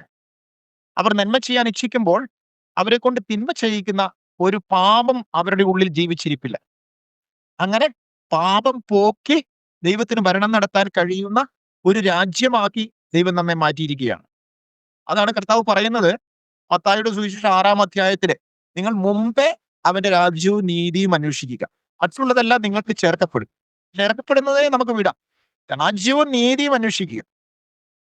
അവർ നന്മ ചെയ്യാൻ ഇച്ഛിക്കുമ്പോൾ അവരെ കൊണ്ട് തിന്മ ചെയ്യിക്കുന്ന ഒരു പാപം അവരുടെ ഉള്ളിൽ ജീവിച്ചിരിപ്പില്ല. അങ്ങനെ പാപം പോക്കി ദൈവത്തിന് ഭരണം നടത്താൻ കഴിയുന്ന ഒരു രാജ്യമാക്കി ദൈവം നമ്മെ മാറ്റിയിരിക്കുകയാണ്. അതാണ് കർത്താവ് പറയുന്നത് മത്തായിയുടെ സുവിശേഷം 6-ാം അധ്യായത്തില്, നിങ്ങൾ മുമ്പേ അവന്റെ രാജ്യവും നീതിയും അന്വേഷിക്കുക, മറ്റുള്ളതെല്ലാം നിങ്ങൾക്ക് ചേർക്കപ്പെടുന്നതേ നമുക്ക് വിടാം. രാജ്യവും നീതിയും അന്വേഷിക്കുക.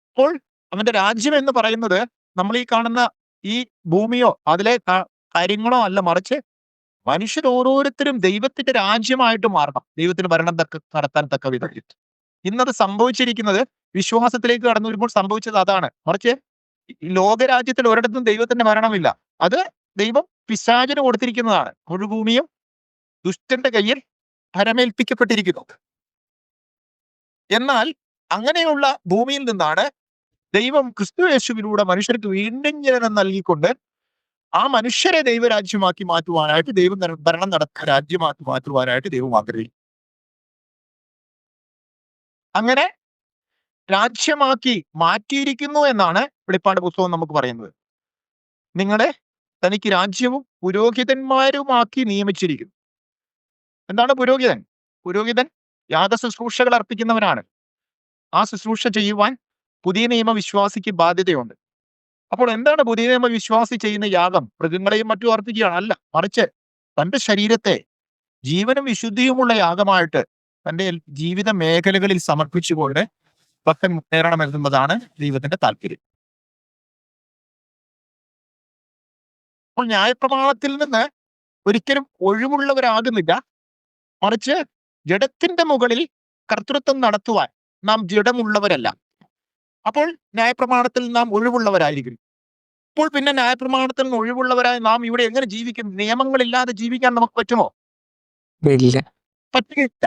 അപ്പോൾ അവന്റെ രാജ്യം എന്ന് പറയുന്നത് നമ്മൾ ഈ കാണുന്ന ഈ ഭൂമിയോ അതിലെ കാര്യങ്ങളോ അല്ല, മറിച്ച് മനുഷ്യർ ഓരോരുത്തരും ദൈവത്തിന്റെ രാജ്യമായിട്ട് മാറണം. ദൈവത്തിന് ഭരണം നടത്താൻ തക്ക വിധം. ഇന്നത് സംഭവിച്ചിരിക്കുന്നത് വിശ്വാസത്തിലേക്ക് കടന്നു വരുമ്പോൾ സംഭവിച്ചത് അതാണ്. മറിച്ച് ഈ ലോകരാജ്യത്തിൽ ഒരിടത്തും ദൈവത്തിന്റെ ഭരണമില്ല. അത് ദൈവം പിശാചിന് കൊടുത്തിരിക്കുന്നതാണ്. മുഴുഭൂമിയും ദുഷ്ടന്റെ കയ്യിൽ ഭരമേൽപ്പിക്കപ്പെട്ടിരിക്കുന്നു. എന്നാൽ അങ്ങനെയുള്ള ഭൂമിയിൽ നിന്നാണ് ദൈവം ക്രിസ്തു യേശുവിലൂടെ മനുഷ്യർക്ക് വീണ്ടും ജനനം നൽകിക്കൊണ്ട് ആ മനുഷ്യരെ ദൈവരാജ്യമാക്കി മാറ്റുവാനായിട്ട്, ദൈവം ഭരണം നടത്തുന്ന രാജ്യമാക്കി മാറ്റുവാനായിട്ട് ദൈവം ആഗ്രഹിക്കും. അങ്ങനെ രാജ്യമാക്കി മാറ്റിയിരിക്കുന്നു എന്നാണ് വെളിപ്പാട് പുസ്തകം നമുക്ക് പറയുന്നത്. നിങ്ങളെ തനിക്ക് രാജ്യവും പുരോഹിതന്മാരുമാക്കി നിയമിച്ചിരിക്കുന്നു. എന്താണ് പുരോഹിതൻ? പുരോഹിതൻ യാഗശുശ്രൂഷകൾ അർപ്പിക്കുന്നവനാണ്. ആ ശുശ്രൂഷ ചെയ്യുവാൻ പുതിയ നിയമ വിശ്വാസിക്ക് ബാധ്യതയുണ്ട്. അപ്പോൾ എന്താണ് പുതിയ നിയമ വിശ്വാസി ചെയ്യുന്ന യാഗം? മൃഗങ്ങളെയും മറ്റും അർപ്പിക്കുകയാണ്? അല്ല, മറിച്ച് തന്റെ ശരീരത്തെ ജീവനും വിശുദ്ധിയുമുള്ള യാഗമായിട്ട് തന്റെ ജീവിത മേഖലകളിൽ സമർപ്പിച്ചുകൊണ്ട് ഭക്തൻ മുന്നേറണമെന്നതാണ് ദൈവത്തിന്റെ താല്പര്യം. അപ്പോൾ ന്യായപ്രമാണത്തിൽ നിന്ന് ഒരിക്കലും ഒഴിവുള്ളവരാകുന്നില്ല, മറിച്ച് ജഡത്തിന്റെ മുകളിൽ കർത്തൃത്വം നടത്തുവാൻ നാം ജഡമുള്ളവരല്ല. അപ്പോൾ ന്യായപ്രമാണത്തിൽ നാം ഒഴിവുള്ളവരായിരിക്കും. അപ്പോൾ പിന്നെ ന്യായപ്രമാണത്തിൽ നിന്ന് ഒഴിവുള്ളവരായി നാം ഇവിടെ എങ്ങനെ ജീവിക്കും? നിയമങ്ങളില്ലാതെ ജീവിക്കാൻ നമുക്ക് പറ്റുമോ? ഇല്ല. പറ്റുകയില്ല.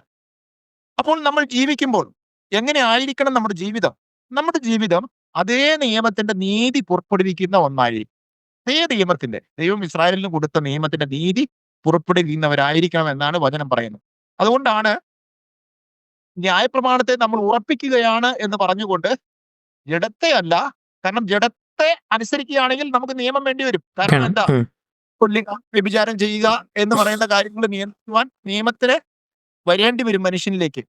അപ്പോൾ നമ്മൾ ജീവിക്കുമ്പോൾ എങ്ങനെ ആയിരിക്കണം നമ്മുടെ ജീവിതം? നമ്മുടെ ജീവിതം അതേ നിയമത്തിന്റെ നീതി പുറപ്പെടുവിക്കുന്ന ഒന്നായിരിക്കും. അതേ നിയമത്തിന്റെ, ദൈവം ഇസ്രായേലിന് കൊടുത്ത നിയമത്തിന്റെ നീതി പുറപ്പെടുവിക്കുന്നവരായിരിക്കണം എന്നാണ് വചനം പറയുന്നത്. അതുകൊണ്ടാണ് ന്യായപ്രമാണത്തെ നമ്മൾ ഉറപ്പിക്കുകയാണ് എന്ന് പറഞ്ഞുകൊണ്ട് ജഡത്തെ അല്ല, കാരണം ജഡത്തെ അനുസരിക്കുകയാണെങ്കിൽ നമുക്ക് നിയമം വേണ്ടി വരും. കാരണം എന്താ? കൊല്ലുക, വ്യഭിചാരം ചെയ്യുക എന്ന് പറയുന്ന കാര്യങ്ങൾ നിയന്ത്രിക്കുവാൻ നിയമത്തിന് വരേണ്ടി വരും. മനുഷ്യനിലേക്ക്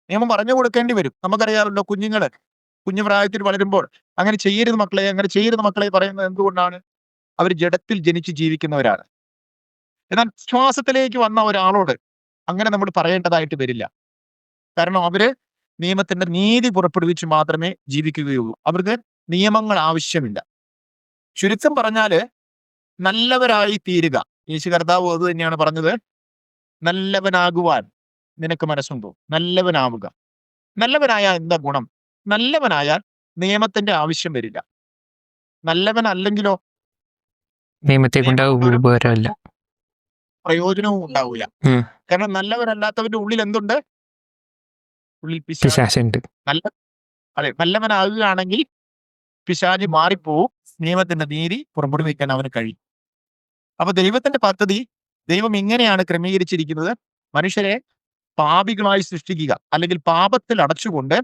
നിയമം പറഞ്ഞു കൊടുക്കേണ്ടി വരും. നമുക്കറിയാമല്ലോ, കുഞ്ഞു പ്രായത്തിൽ വളരുമ്പോൾ അങ്ങനെ ചെയ്യരുത് മക്കളെ, അങ്ങനെ ചെയ്യരുത് മക്കളെ പറയുന്നത് എന്തുകൊണ്ടാണ്? അവർ ജഡത്തിൽ ജനിച്ച് ജീവിക്കുന്നവരാണ്. എന്നാൽ വിശ്വാസത്തിലേക്ക് വന്ന ഒരാളോട് അങ്ങനെ നമ്മൾ പറയേണ്ടതായിട്ട് വരില്ല. കാരണം അവര് നിയമത്തിന്റെ നീതി പുറപ്പെടുവിച്ച് മാത്രമേ ജീവിക്കുകയുള്ളൂ. അവർക്ക് നിയമങ്ങൾ ആവശ്യമില്ല. ചുരുക്കം പറഞ്ഞാല് നല്ലവരായി തീരുക. യേശു കർത്താവ് അത് തന്നെയാണ് പറഞ്ഞത്. നല്ലവനാകുവാൻ നിനക്ക് മനസ്സുണ്ടോ? നല്ലവനാവുക. നല്ലവനായാൽ എന്താ ഗുണം? നല്ലവനായാൽ നിയമത്തിന്റെ ആവശ്യം വരില്ല. നല്ലവനല്ലെങ്കിലോ നിയമത്തെ കൊണ്ട് ഉപകാരമില്ല, പ്രയോജനവും ഉണ്ടാവില്ല. കാരണം നല്ലവരല്ലാത്തവന്റെ ഉള്ളിൽ എന്തുണ്ട്? ഉള്ളിൽ പിശാചുണ്ട്. നല്ലവനാകുകയാണെങ്കിൽ പിശാച് മാറിപ്പോവും. നിയമത്തിന്റെ നീതി പുറപ്പെടുവിക്കാൻ അവന് കഴിയും. അപ്പൊ ദൈവത്തിന്റെ പദ്ധതി ദൈവം ഇങ്ങനെയാണ് ക്രമീകരിച്ചിരിക്കുന്നത്. മനുഷ്യരെ പാപികളായി സൃഷ്ടിക്കുക, അല്ലെങ്കിൽ പാപത്തിൽ അടച്ചുകൊണ്ട്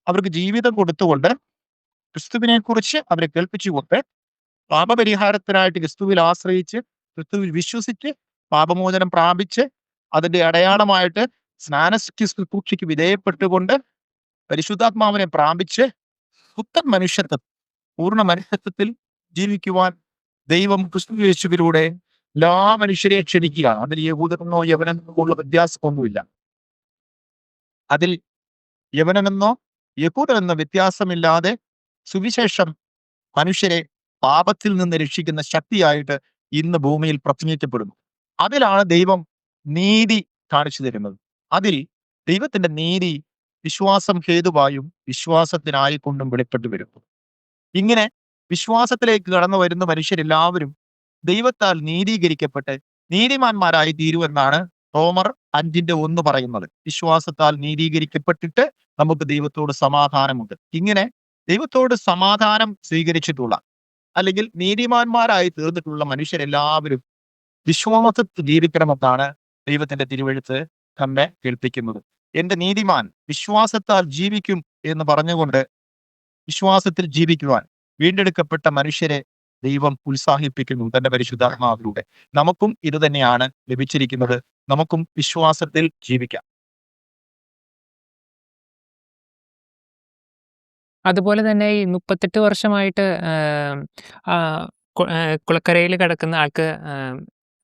അവർക്ക് ജീവിതം കൊടുത്തുകൊണ്ട് ക്രിസ്തുവിനെ കുറിച്ച് അവരെ കേൾപ്പിച്ചുകൊണ്ട് പാപപരിഹാരത്തിനായിട്ട് ക്രിസ്തുവിൽ ആശ്രയിച്ച് ക്രിസ്തുവിൽ വിശ്വസിച്ച് പാപമോചനം പ്രാപിച്ച് അതിന്റെ അടയാളമായിട്ട് സ്നാനശുശ്രൂഷയ്ക്ക് വിധേയപ്പെട്ടുകൊണ്ട് പരിശുദ്ധാത്മാവിനെ പ്രാപിച്ച് പുത്തൻ മനുഷ്യത്വം, പൂർണ്ണ മനുഷ്യത്വത്തിൽ ജീവിക്കുവാൻ ദൈവം ക്രിസ്തു യേശുവിലൂടെ എല്ലാ മനുഷ്യരെ ക്ഷണിക്കുക. അതിൽ യഹൂദനെന്നോ യവനെന്നോ ഉള്ള വ്യത്യാസമൊന്നുമില്ല. അതിൽ യവനെന്നോ യഹൂദനെന്നോ വ്യത്യാസമില്ലാതെ സുവിശേഷം മനുഷ്യരെ പാപത്തിൽ നിന്ന് രക്ഷിക്കുന്ന ശക്തിയായിട്ട് ഇന്ന് ഭൂമിയിൽ പ്രസംഗിക്കപ്പെടുന്നു. അതിലാണ് ദൈവം നീതി കാണിച്ചു തരുന്നത്. അതിൽ ദൈവത്തിന്റെ നീതി വിശ്വാസം ഹേതുവായും വിശ്വാസത്തിനായി കൊണ്ടും വെളിപ്പെട്ടു വരുന്നു. ഇങ്ങനെ വിശ്വാസത്തിലേക്ക് കടന്നു വരുന്ന മനുഷ്യരെല്ലാവരും ദൈവത്താൽ നീതീകരിക്കപ്പെട്ട് നീതിമാന്മാരായി തീരുമെന്നാണ് റോമർ 5:1 പറയുന്നത്. വിശ്വാസത്താൽ നീതീകരിക്കപ്പെട്ടിട്ട് നമുക്ക് ദൈവത്തോട് സമാധാനമുണ്ട്. ഇങ്ങനെ ദൈവത്തോട് സമാധാനം സ്വീകരിച്ചിട്ടുള്ള, അല്ലെങ്കിൽ നീതിമാന്മാരായി തീർന്നിട്ടുള്ള മനുഷ്യരെല്ലാവരും വിശ്വാസത്തിൽ ജീവിക്കണമെന്നാണ് ദൈവത്തിന്റെ തിരുവെഴുത്ത് നമ്മെ കേൾപ്പിക്കുന്നത്. എന്റെ നീതിമാൻ വിശ്വാസത്താൽ ജീവിക്കും എന്ന് പറഞ്ഞുകൊണ്ട് വിശ്വാസത്തിൽ ജീവിക്കുവാൻ വീണ്ടെടുക്കപ്പെട്ട മനുഷ്യരെ ദൈവം ഉത്സാഹിപ്പിക്കുന്നു തന്റെ പരിശുദ്ധാത്മാവിലൂടെ. നമുക്കും ഇത് തന്നെയാണ് ലഭിച്ചിരിക്കുന്നത്. നമുക്കും വിശ്വാസത്തിൽ ജീവിക്കാം. അതുപോലെ തന്നെ ഈ 38 വർഷമായിട്ട് കുളക്കരയിൽ കിടക്കുന്ന ആൾക്ക്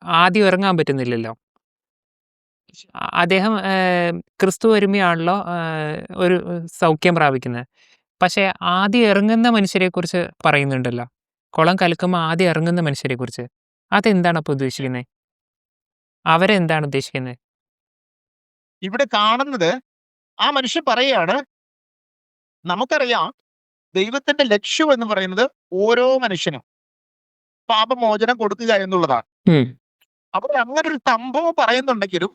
ആദ്യം ഇറങ്ങാൻ പറ്റുന്നില്ലല്ലോ. അദ്ദേഹം ക്രിസ്തു വരുമ്പോഴാണല്ലോ ഒരു സൗഖ്യം പ്രാപിക്കുന്നത്. പക്ഷെ ആദ്യം ഇറങ്ങുന്ന മനുഷ്യരെ കുറിച്ച് പറയുന്നുണ്ടല്ലോ. കുളം കലക്കുമ്പോൾ ആദ്യം ഇറങ്ങുന്ന മനുഷ്യരെ കുറിച്ച്. അതെന്താണ് അപ്പോൾ ഉദ്ദേശിക്കുന്നത്? അവരെന്താണ് ഉദ്ദേശിക്കുന്നത്? ഇവിടെ കാണുന്നത് ആ മനുഷ്യൻ പറയാണ്, നമുക്കറിയാം ദൈവത്തിന്റെ ലക്ഷ്യം എന്ന് പറയുന്നത് ഓരോ മനുഷ്യനും പാപമോചനം കൊടുക്കുക എന്നുള്ളതാണ്. ഉം. അപ്പോൾ അങ്ങനെ ഒരു സംഭവം പറയുന്നുണ്ടെങ്കിലും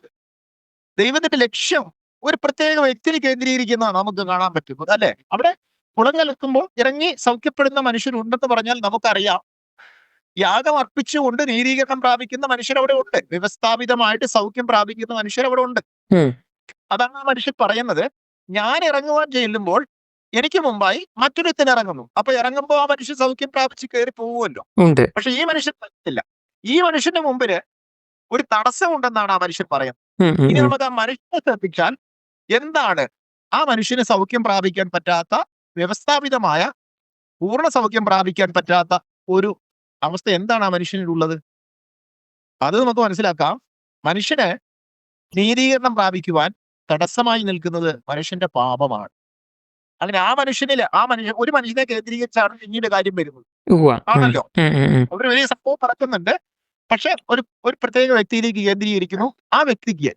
ദൈവത്തിന്റെ ലക്ഷ്യം ഒരു പ്രത്യേക വ്യക്തിയെ കേന്ദ്രീകരിക്കുന്ന നമുക്ക് കാണാൻ പറ്റുന്നത് അല്ലെ. അവിടെ കുളം കലക്കുമ്പോൾ ഇറങ്ങി സൗഖ്യപ്പെടുന്ന മനുഷ്യരുണ്ടെന്ന് പറഞ്ഞാൽ നമുക്കറിയാം, യാഗം അർപ്പിച്ചുകൊണ്ട് നീതീകരണം പ്രാപിക്കുന്ന മനുഷ്യർ അവിടെ ഉണ്ട്, വ്യവസ്ഥാപിതമായിട്ട് സൗഖ്യം പ്രാപിക്കുന്ന മനുഷ്യർ അവിടെ ഉണ്ട്. ഉം. അതാണ് ആ മനുഷ്യൻ പറയുന്നത്. ഞാൻ ഇറങ്ങുവാൻ ചെല്ലുമ്പോൾ എനിക്ക് മുമ്പായി മറ്റൊരുത്തൻ ഇറങ്ങുന്നു. അപ്പൊ ഇറങ്ങുമ്പോൾ ആ മനുഷ്യൻ സൗഖ്യം പ്രാപിച്ച് കയറി പോകുമല്ലോ. ഉണ്ട്. പക്ഷെ ഈ മനുഷ്യൻ പറ്റില്ല. ഈ മനുഷ്യന്റെ മുമ്പില് ഒരു തടസ്സം ഉണ്ടെന്നാണ് ആ മനുഷ്യൻ പറയുന്നത്. ഉം, ഉം, ഇനി ഉം. നമുക്ക് ആ മനുഷ്യനെ ശ്രദ്ധിച്ചാൽ എന്താണ് ആ മനുഷ്യന് സൗഖ്യം പ്രാപിക്കാൻ പറ്റാത്ത, വ്യവസ്ഥാപിതമായ പൂർണ്ണ സൗഖ്യം പ്രാപിക്കാൻ പറ്റാത്ത ഒരു അവസ്ഥ എന്താണ് ആ മനുഷ്യനിലുള്ളത്? അത് നമുക്ക് മനസ്സിലാക്കാം. മനുഷ്യന് നീതീകരണം പ്രാപിക്കുവാൻ തടസ്സമായി നിൽക്കുന്നത് മനുഷ്യന്റെ പാപമാണ്. അങ്ങനെ ആ മനുഷ്യനിൽ ഒരു മനുഷ്യനെ കേന്ദ്രീകരിച്ചാണ് പിന്നീട് കാര്യം വരുന്നത്. ഉവ്വ. ഉം. ആണല്ലോ. ഉം, ഉം, ഉം. ഒരു വലിയ സംഭവം നടക്കുന്നുണ്ട്. പക്ഷെ ഒരു പ്രത്യേക വ്യക്തിയിലേക്ക് കേന്ദ്രീകരിക്കുന്നു. ആ വ്യക്തിക്ക്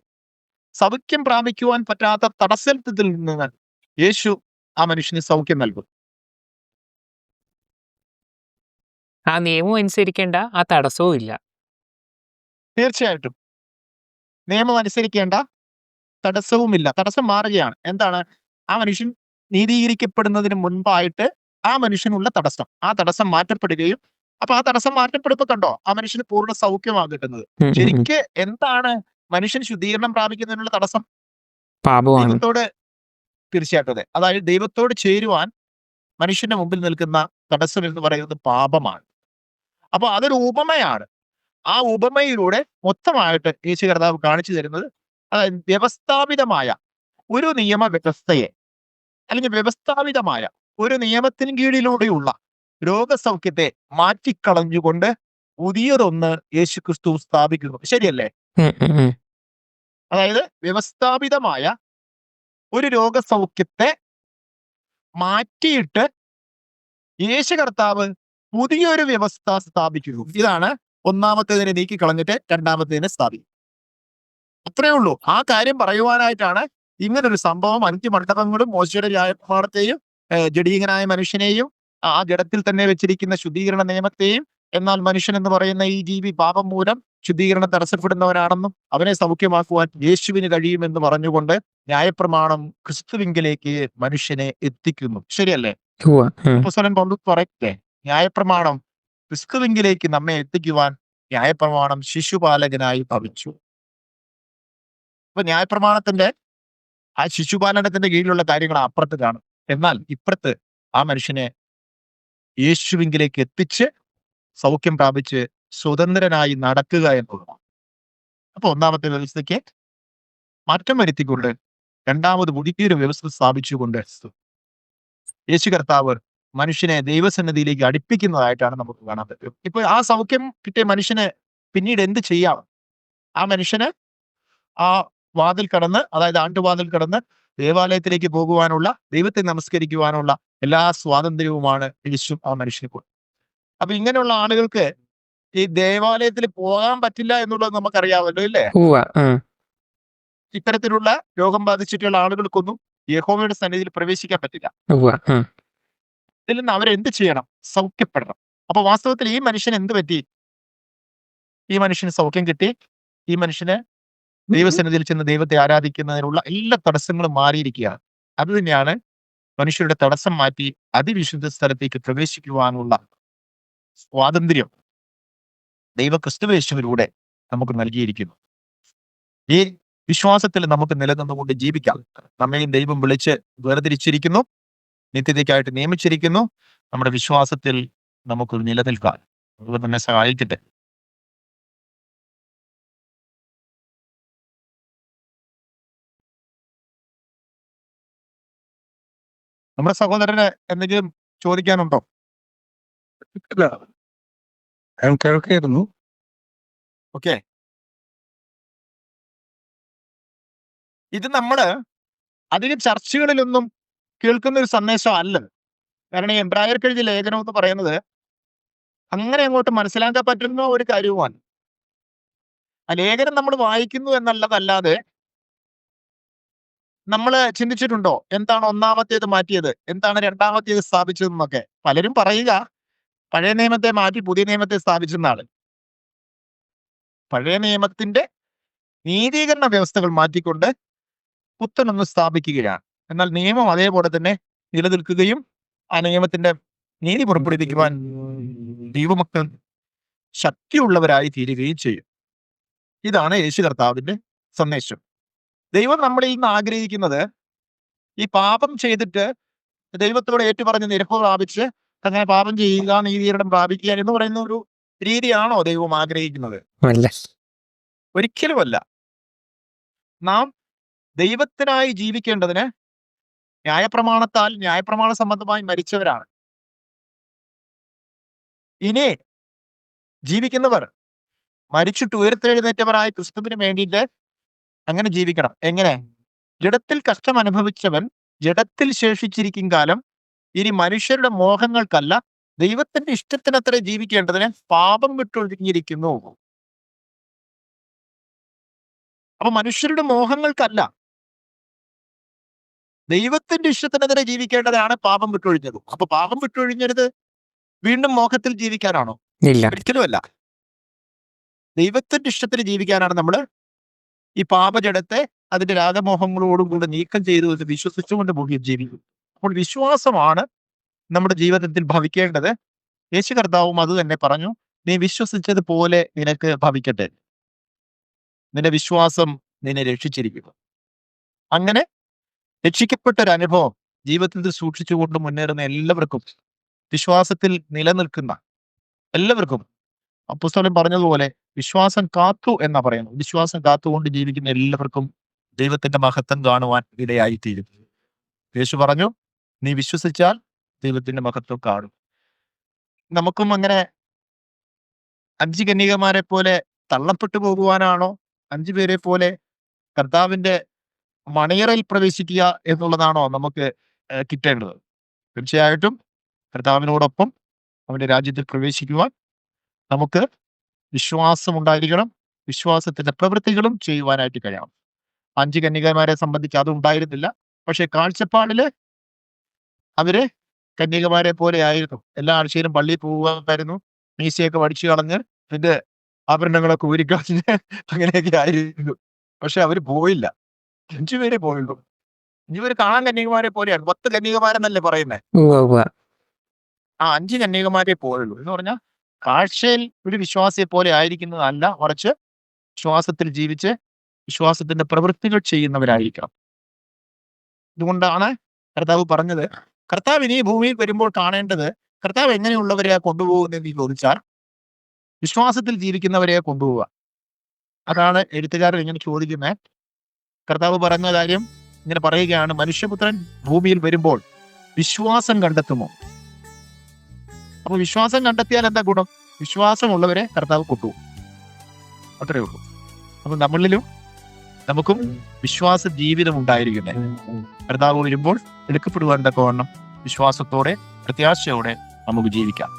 സൗഖ്യം പ്രാപിക്കുവാൻ പറ്റാത്ത തടസ്സത്തിൽ നിന്ന് യേശു ആ മനുഷ്യന് സൗഖ്യം നൽകും. ആ നിയമം അനുസരിക്കേണ്ട, ആ തടസ്സവും ഇല്ല. തീർച്ചയായിട്ടും നിയമം അനുസരിക്കേണ്ട തടസ്സവുമില്ല. തടസ്സം മാറുകയാണ്. എന്താണ്? ആ മനുഷ്യൻ നീതീകരിക്കപ്പെടുന്നതിന് മുൻപായിട്ട് ആ മനുഷ്യനുള്ള തടസ്സം, ആ തടസ്സം മാറ്റപ്പെടുകയും, അപ്പൊ ആ തടസ്സം മാറ്റപ്പെടുമ്പോ കണ്ടോ ആ മനുഷ്യന് പൂർണ്ണ സൗഖ്യമാണ് കിട്ടുന്നത്. ഉം, ഉം, ഉം. ശരിക്ക് എന്താണ് മനുഷ്യൻ ശുദ്ധീകരണം പ്രാപിക്കുന്നതിനുള്ള തടസ്സം? പാപമാണ്. ദൈവത്തോട്, തീർച്ചയായിട്ടും അതെ. അതായത് ദൈവത്തോട് ചേരുവാൻ മനുഷ്യന്റെ മുമ്പിൽ നിൽക്കുന്ന തടസ്സം എന്ന് പറയുന്നത് പാപമാണ്. അപ്പൊ അതൊരു ഉപമയാണ്. ആ ഉപമയിലൂടെ മൊത്തമായിട്ട് യേശു കർത്താവ് കാണിച്ചു തരുന്നത്, അതായത് വ്യവസ്ഥാപിതമായ ഒരു നിയമ വ്യവസ്ഥയെ, അല്ലെങ്കിൽ വ്യവസ്ഥാപിതമായ ഒരു നിയമത്തിന് കീഴിലൂടെയുള്ള രോഗസൗഖ്യത്തെ മാറ്റിക്കളഞ്ഞുകൊണ്ട് പുതിയതൊന്ന് യേശുക്രിസ്തു സ്ഥാപിക്കുന്നു. ശരിയല്ലേ? ഉം, ഉം, ഉം. അതായത് വ്യവസ്ഥാപിതമായ ഒരു രോഗസൗഖ്യത്തെ മാറ്റിയിട്ട് യേശു കർത്താവ് പുതിയൊരു വ്യവസ്ഥ സ്ഥാപിക്കുന്നു. ഇതാണ് ഒന്നാമത്തേതിനെ നീക്കി കളഞ്ഞിട്ട് രണ്ടാമത്തേതിനെ സ്ഥാപിക്കും. അത്രേ ഉള്ളൂ. ആ കാര്യം പറയുവാനായിട്ടാണ് ഇങ്ങനൊരു സംഭവം 5 മണ്ഡപങ്ങളും മോശയുടെ ന്യായപ്രമാണത്തെയും ജഡീകനായ മനുഷ്യനെയും ആ ജഡത്തിൽ തന്നെ വെച്ചിരിക്കുന്ന ശുദ്ധീകരണ നിയമത്തെയും, എന്നാൽ മനുഷ്യൻ എന്ന് പറയുന്ന ഈ ജീവി പാപം മൂലം ശുദ്ധീകരണം തടസ്സപ്പെടുന്നവനാണെന്നും അവനെ സൗഖ്യമാക്കുവാൻ യേശുവിന് കഴിയുമെന്ന് പറഞ്ഞുകൊണ്ട് ന്യായപ്രമാണം ക്രിസ്തുവിങ്കിലേക്ക് മനുഷ്യനെ എത്തിക്കുന്നു. ശരിയല്ലേ? ഉവ്വ. ഉം. അപ്പോസ്തലൻ പൗലോസ് പറയട്ടെ, ന്യായപ്രമാണം ക്രിസ്തുവിങ്കിലേക്ക് നമ്മെ എത്തിക്കുവാൻ ന്യായപ്രമാണം ശിശുപാലകനായി ഭവിച്ചു. അപ്പൊ ന്യായപ്രമാണത്തിന്റെ ആ ശിശുപാലനത്തിന്റെ കീഴിലുള്ള കാര്യങ്ങൾ അപ്പുറത്ത് കാണും. എന്നാൽ ഇപ്പുറത്ത് ആ മനുഷ്യനെ യേശുവിങ്കിലേക്ക് എത്തിച്ച് സൗഖ്യം പ്രാപിച്ച് സ്വതന്ത്രനായി നടക്കുക എന്നുള്ളതാണ്. അപ്പൊ ഒന്നാമത്തെ വ്യവസ്ഥയ്ക്ക് മാറ്റം വരുത്തിക്കൊണ്ട് രണ്ടാമത് പുതിയൊരു വ്യവസ്ഥ സ്ഥാപിച്ചുകൊണ്ട് യേശു കർത്താവ് മനുഷ്യനെ ദൈവസന്നിധിയിലേക്ക് അടുപ്പിക്കുന്നതായിട്ടാണ് നമുക്ക് കാണാൻ പറ്റും. ഇപ്പൊ ആ സൗഖ്യം കിട്ടിയ മനുഷ്യന് പിന്നീട് എന്ത് ചെയ്യാം? ആ മനുഷ്യന് ആ വാതിൽ കടന്ന്, അതായത് ആണ്ടുവാതിൽ കടന്ന് ദേവാലയത്തിലേക്ക് പോകുവാനുള്ള, ദൈവത്തെ നമസ്കരിക്കുവാനുള്ള എല്ലാ സ്വാതന്ത്ര്യവുമാണ് യേശു ആ മനുഷ്യന് കൊടുത്തത്. അപ്പൊ ഇങ്ങനെയുള്ള ആളുകൾക്ക് ഈ ദേവാലയത്തിൽ പോകാൻ പറ്റില്ല എന്നുള്ളത് നമുക്കറിയാമല്ലോ, ഇല്ലേ? ഉവ്വ. ഉം. ഇത്തരത്തിലുള്ള രോഗം ബാധിച്ചിട്ടുള്ള ആളുകൾക്കൊന്നും യഹോവയുടെ സന്നിധിയിൽ പ്രവേശിക്കാൻ പറ്റില്ല. ഉവ്വ. ഉം. ഇതിൽ നിന്ന് അവരെന്ത് ചെയ്യണം? സൗഖ്യപ്പെടണം. അപ്പൊ വാസ്തവത്തിൽ ഈ മനുഷ്യന് എന്ത് പറ്റി? ഈ മനുഷ്യന് സൗഖ്യം കിട്ടി. ഈ മനുഷ്യന് ദൈവസന്നിധിയിൽ ചെന്ന് ദൈവത്തെ ആരാധിക്കുന്നതിനുള്ള എല്ലാ തടസ്സങ്ങളും മാറിയിരിക്കുകയാണ്. അത് തന്നെയാണ് മനുഷ്യരുടെ തടസ്സം മാറ്റി അതിവിശുദ്ധ സ്ഥലത്തേക്ക് പ്രവേശിക്കുവാനുള്ള സ്വാതന്ത്ര്യം ദൈവ ക്രിസ്തുവേശുവിലൂടെ നമുക്ക് നൽകിയിരിക്കുന്നു. ഈ വിശ്വാസത്തിൽ നമുക്ക് നിലനിന്നുകൊണ്ട് ജീവിക്കാം. നമ്മയും ദൈവം വിളിച്ച് വേർതിരിച്ചിരിക്കുന്നു, നിത്യതയ്ക്കായിട്ട് നിയമിച്ചിരിക്കുന്നു. നമ്മുടെ വിശ്വാസത്തിൽ നമുക്ക് നിലനിൽക്കാൻ ദൈവം തന്നെ സഹായിക്കട്ടെ. നമ്മുടെ സഹോദരന് എന്തെങ്കിലും ചോദിക്കാനുണ്ടോ? ഇല്ല. ഞാൻ കേൾക്കായിരുന്നു. ഓക്കെ. ഇത് നമ്മള് അധികം ചർച്ചകളിലൊന്നും കേൾക്കുന്ന ഒരു സന്ദേശം അല്ല. കാരണം ഈ എബ്രായർക്കെഴുതിയ ലേഖനം എന്ന് പറയുന്നത് അങ്ങനെ അങ്ങോട്ട് മനസ്സിലാക്കാൻ പറ്റുന്ന ഒരു കാര്യവുമാണ്. ആ ലേഖനം നമ്മൾ വായിക്കുന്നു എന്നുള്ളതല്ലാതെ നമ്മൾ ചിന്തിച്ചിട്ടുണ്ടോ എന്താണ് ഒന്നാമത്തേത് മാറ്റിയത്, എന്താണ് രണ്ടാമത്തേത് സ്ഥാപിച്ചതെന്നൊക്കെ? പലരും പറയുക പഴയ നിയമത്തെ മാറ്റി പുതിയ നിയമത്തെ സ്ഥാപിച്ചെന്നാണ്. പഴയ നിയമത്തിന്റെ നീതീകരണ വ്യവസ്ഥകൾ മാറ്റിക്കൊണ്ട് പുത്തനൊന്ന് സ്ഥാപിക്കുകയാണ്. എന്നാൽ നിയമം അതേപോലെ തന്നെ നിലനിൽക്കുകയും ആ നിയമത്തിന്റെ നീതി പുറപ്പെടുവിക്കുവാൻ ദൈവമക്കൾ ശക്തിയുള്ളവരായി തീരുകയും ചെയ്യും. ഇതാണ് യേശു കർത്താവിന്റെ സന്ദേശം. ദൈവം നമ്മളിൽ നിന്ന് ആഗ്രഹിക്കുന്നത് ഈ പാപം ചെയ്തിട്ട് ദൈവത്തോട് ഏറ്റുപറഞ്ഞ് നിരപ്പ് പ്രാപിച്ച് അങ്ങനെ പാപം ചെയ്യുക, നീതീകരണം പ്രാപിക്കുക എന്ന് പറയുന്ന ഒരു രീതിയാണോ ദൈവം ആഗ്രഹിക്കുന്നത്? അല്ല. ഒരിക്കലുമല്ല. നാം ദൈവത്തിനായി ജീവിക്കേണ്ടതിന് ന്യായപ്രമാണത്താൽ ന്യായപ്രമാണ സംബന്ധമായി മരിച്ചവരാണ്. ഇനി ജീവിക്കുന്നവർ മരിച്ചിട്ട് ഉയർത്തെഴുന്നേറ്റവരായ ക്രിസ്തുവിന് വേണ്ടിയിട്ട് അങ്ങനെ ജീവിക്കണം. എങ്ങനെ? ജഡത്തിൽ കഷ്ടം അനുഭവിച്ചവൻ ജഡത്തിൽ ശേഷിച്ചിരിക്കും കാലം ഇനി മനുഷ്യരുടെ മോഹങ്ങൾക്കല്ല ദൈവത്തിന്റെ ഇഷ്ടത്തിനത്ര ജീവിക്കേണ്ടതിന് പാപം വിട്ടൊഴിഞ്ഞിരിക്കുന്നു. അപ്പൊ മനുഷ്യരുടെ മോഹങ്ങൾക്കല്ല, ദൈവത്തിന്റെ ഇഷ്ടത്തിനെതിരെ ജീവിക്കേണ്ടതാണ് പാപം വിട്ടൊഴിഞ്ഞത്. അപ്പൊ പാപം വിട്ടൊഴിഞ്ഞത് വീണ്ടും മോഹത്തിൽ ജീവിക്കാനാണോ? ഇല്ല. ഒരിക്കലുമല്ല. ദൈവത്തിന്റെ ഇഷ്ടത്തിന് ജീവിക്കാനാണ് നമ്മൾ ഈ പാപജടത്തെ അതിന്റെ രാഗമോഹങ്ങളോടും കൂടെ നീക്കം ചെയ്തു എന്ന് വിശ്വസിച്ചുകൊണ്ട് ഭൂമിയിൽ ജീവിക്കും. അപ്പോൾ വിശ്വാസമാണ് നമ്മുടെ ജീവിതത്തിൽ ഭവിക്കേണ്ടത്. യേശു കർത്താവും അത് തന്നെ പറഞ്ഞു, നീ വിശ്വസിച്ചതുപോലെ നിനക്ക് ഭവിക്കട്ടെ, നിന്റെ വിശ്വാസം നിന്നെ രക്ഷിച്ചിരിക്കുന്നു. അങ്ങനെ രക്ഷിക്കപ്പെട്ട ഒരു അനുഭവം ജീവിതത്തിൽ സൂക്ഷിച്ചുകൊണ്ട് മുന്നേറുന്ന എല്ലാവർക്കും, വിശ്വാസത്തിൽ നിലനിൽക്കുന്ന എല്ലാവർക്കും, അപ്പോസ്തലൻ പറഞ്ഞതുപോലെ വിശ്വാസം കാത്തു എന്നാ പറയുന്നത്. വിശ്വാസം കാത്തുകൊണ്ട് ജീവിക്കുന്ന എല്ലാവർക്കും ദൈവത്തിന്റെ മഹത്വം കാണുവാൻ ഇടയായിത്തീരും. യേശു പറഞ്ഞു, നീ വിശ്വസിച്ചാൽ ദൈവത്തിന്റെ മഹത്വം കാണും. നമുക്കും അങ്ങനെ 5 കന്യകമാരെ പോലെ തള്ളപ്പെട്ടു പോകുവാനാണോ? 5 പേരെ പോലെ കർത്താവിന്റെ മണിയറയിൽ പ്രവേശിക്കുക എന്നുള്ളതാണോ നമുക്ക് കിട്ടേണ്ടത്? തീർച്ചയായിട്ടും കർത്താവിനോടൊപ്പം അവന്റെ രാജ്യത്തിൽ പ്രവേശിക്കുവാൻ നമുക്ക് വിശ്വാസം ഉണ്ടായിരിക്കണം. വിശ്വാസത്തിന്റെ പ്രവൃത്തികളും ചെയ്യുവാനായിട്ട് കഴിയണം. 5 കന്യകമാരെ സംബന്ധിച്ച് അത് ഉണ്ടായിരുന്നില്ല. പക്ഷെ കാഴ്ചപ്പാടില് അവര് കന്യകമാരെ പോലെ ആയിരുന്നു. എല്ലാ ആഴ്ചയിലും പള്ളിയിൽ പോകുമായിരുന്നു, മീശയൊക്കെ വടിച്ചു കളഞ്ഞ് പിന്നെ ആഭരണങ്ങളൊക്കെ ഊരിക്കളഞ്ഞ് അങ്ങനെയൊക്കെ ആയിരുന്നു. പക്ഷെ അവര് പോയില്ല. 5 പേരെ പോയുള്ളൂ. ഇവര് കാണാൻ കന്യകമാരെ പോലെയാണ്. 10 കന്യകമാരെന്നല്ലേ പറയുന്നത്. ആ 5 കന്യകമാരെ പോയുള്ളൂ എന്ന് പറഞ്ഞാൽ കാഴ്ചയിൽ ഒരു വിശ്വാസിയെ പോലെ ആയിരിക്കുന്നതല്ല, മറിച്ച് വിശ്വാസത്തിൽ ജീവിച്ച് വിശ്വാസത്തിന്റെ പ്രവൃത്തികൾ ചെയ്യുന്നവരായിരിക്കണം. ഇതുകൊണ്ടാണ് കർത്താവ് പറഞ്ഞത്, കർത്താവ് ഇനി ഭൂമിയിൽ വരുമ്പോൾ കാണേണ്ടത് കർത്താവ് എങ്ങനെയുള്ളവരെയാ കൊണ്ടുപോകുന്നതെന്ന് ചോദിച്ചാൽ വിശ്വാസത്തിൽ ജീവിക്കുന്നവരെയാ കൊണ്ടുപോവുക. അതാണ് എഴുത്തുകാരൻ ഇങ്ങനെ ചോദിക്കുന്നത്. കർത്താവ് പറയുന്ന കാര്യം ഇങ്ങനെ പറയുകയാണ്, മനുഷ്യപുത്രൻ ഭൂമിയിൽ വരുമ്പോൾ വിശ്വാസം കണ്ടെത്തുമോ? അപ്പൊ വിശ്വാസം കണ്ടെത്തിയാൽ എന്താ ഗുണം? വിശ്വാസമുള്ളവരെ കർത്താവ് കൊണ്ടുപോകും. അത്രേ ഉള്ളൂ. അപ്പൊ നമ്മളിലും നമുക്കും വിശ്വാസ ജീവിതം ഉണ്ടായിരിക്കുന്നത്. കർത്താവ് വരുമ്പോൾ എടുക്കപ്പെടുവാൻ തക്കവണ്ണം വിശ്വാസത്തോടെ പ്രത്യാശയോടെ നമുക്ക് ജീവിക്കാം.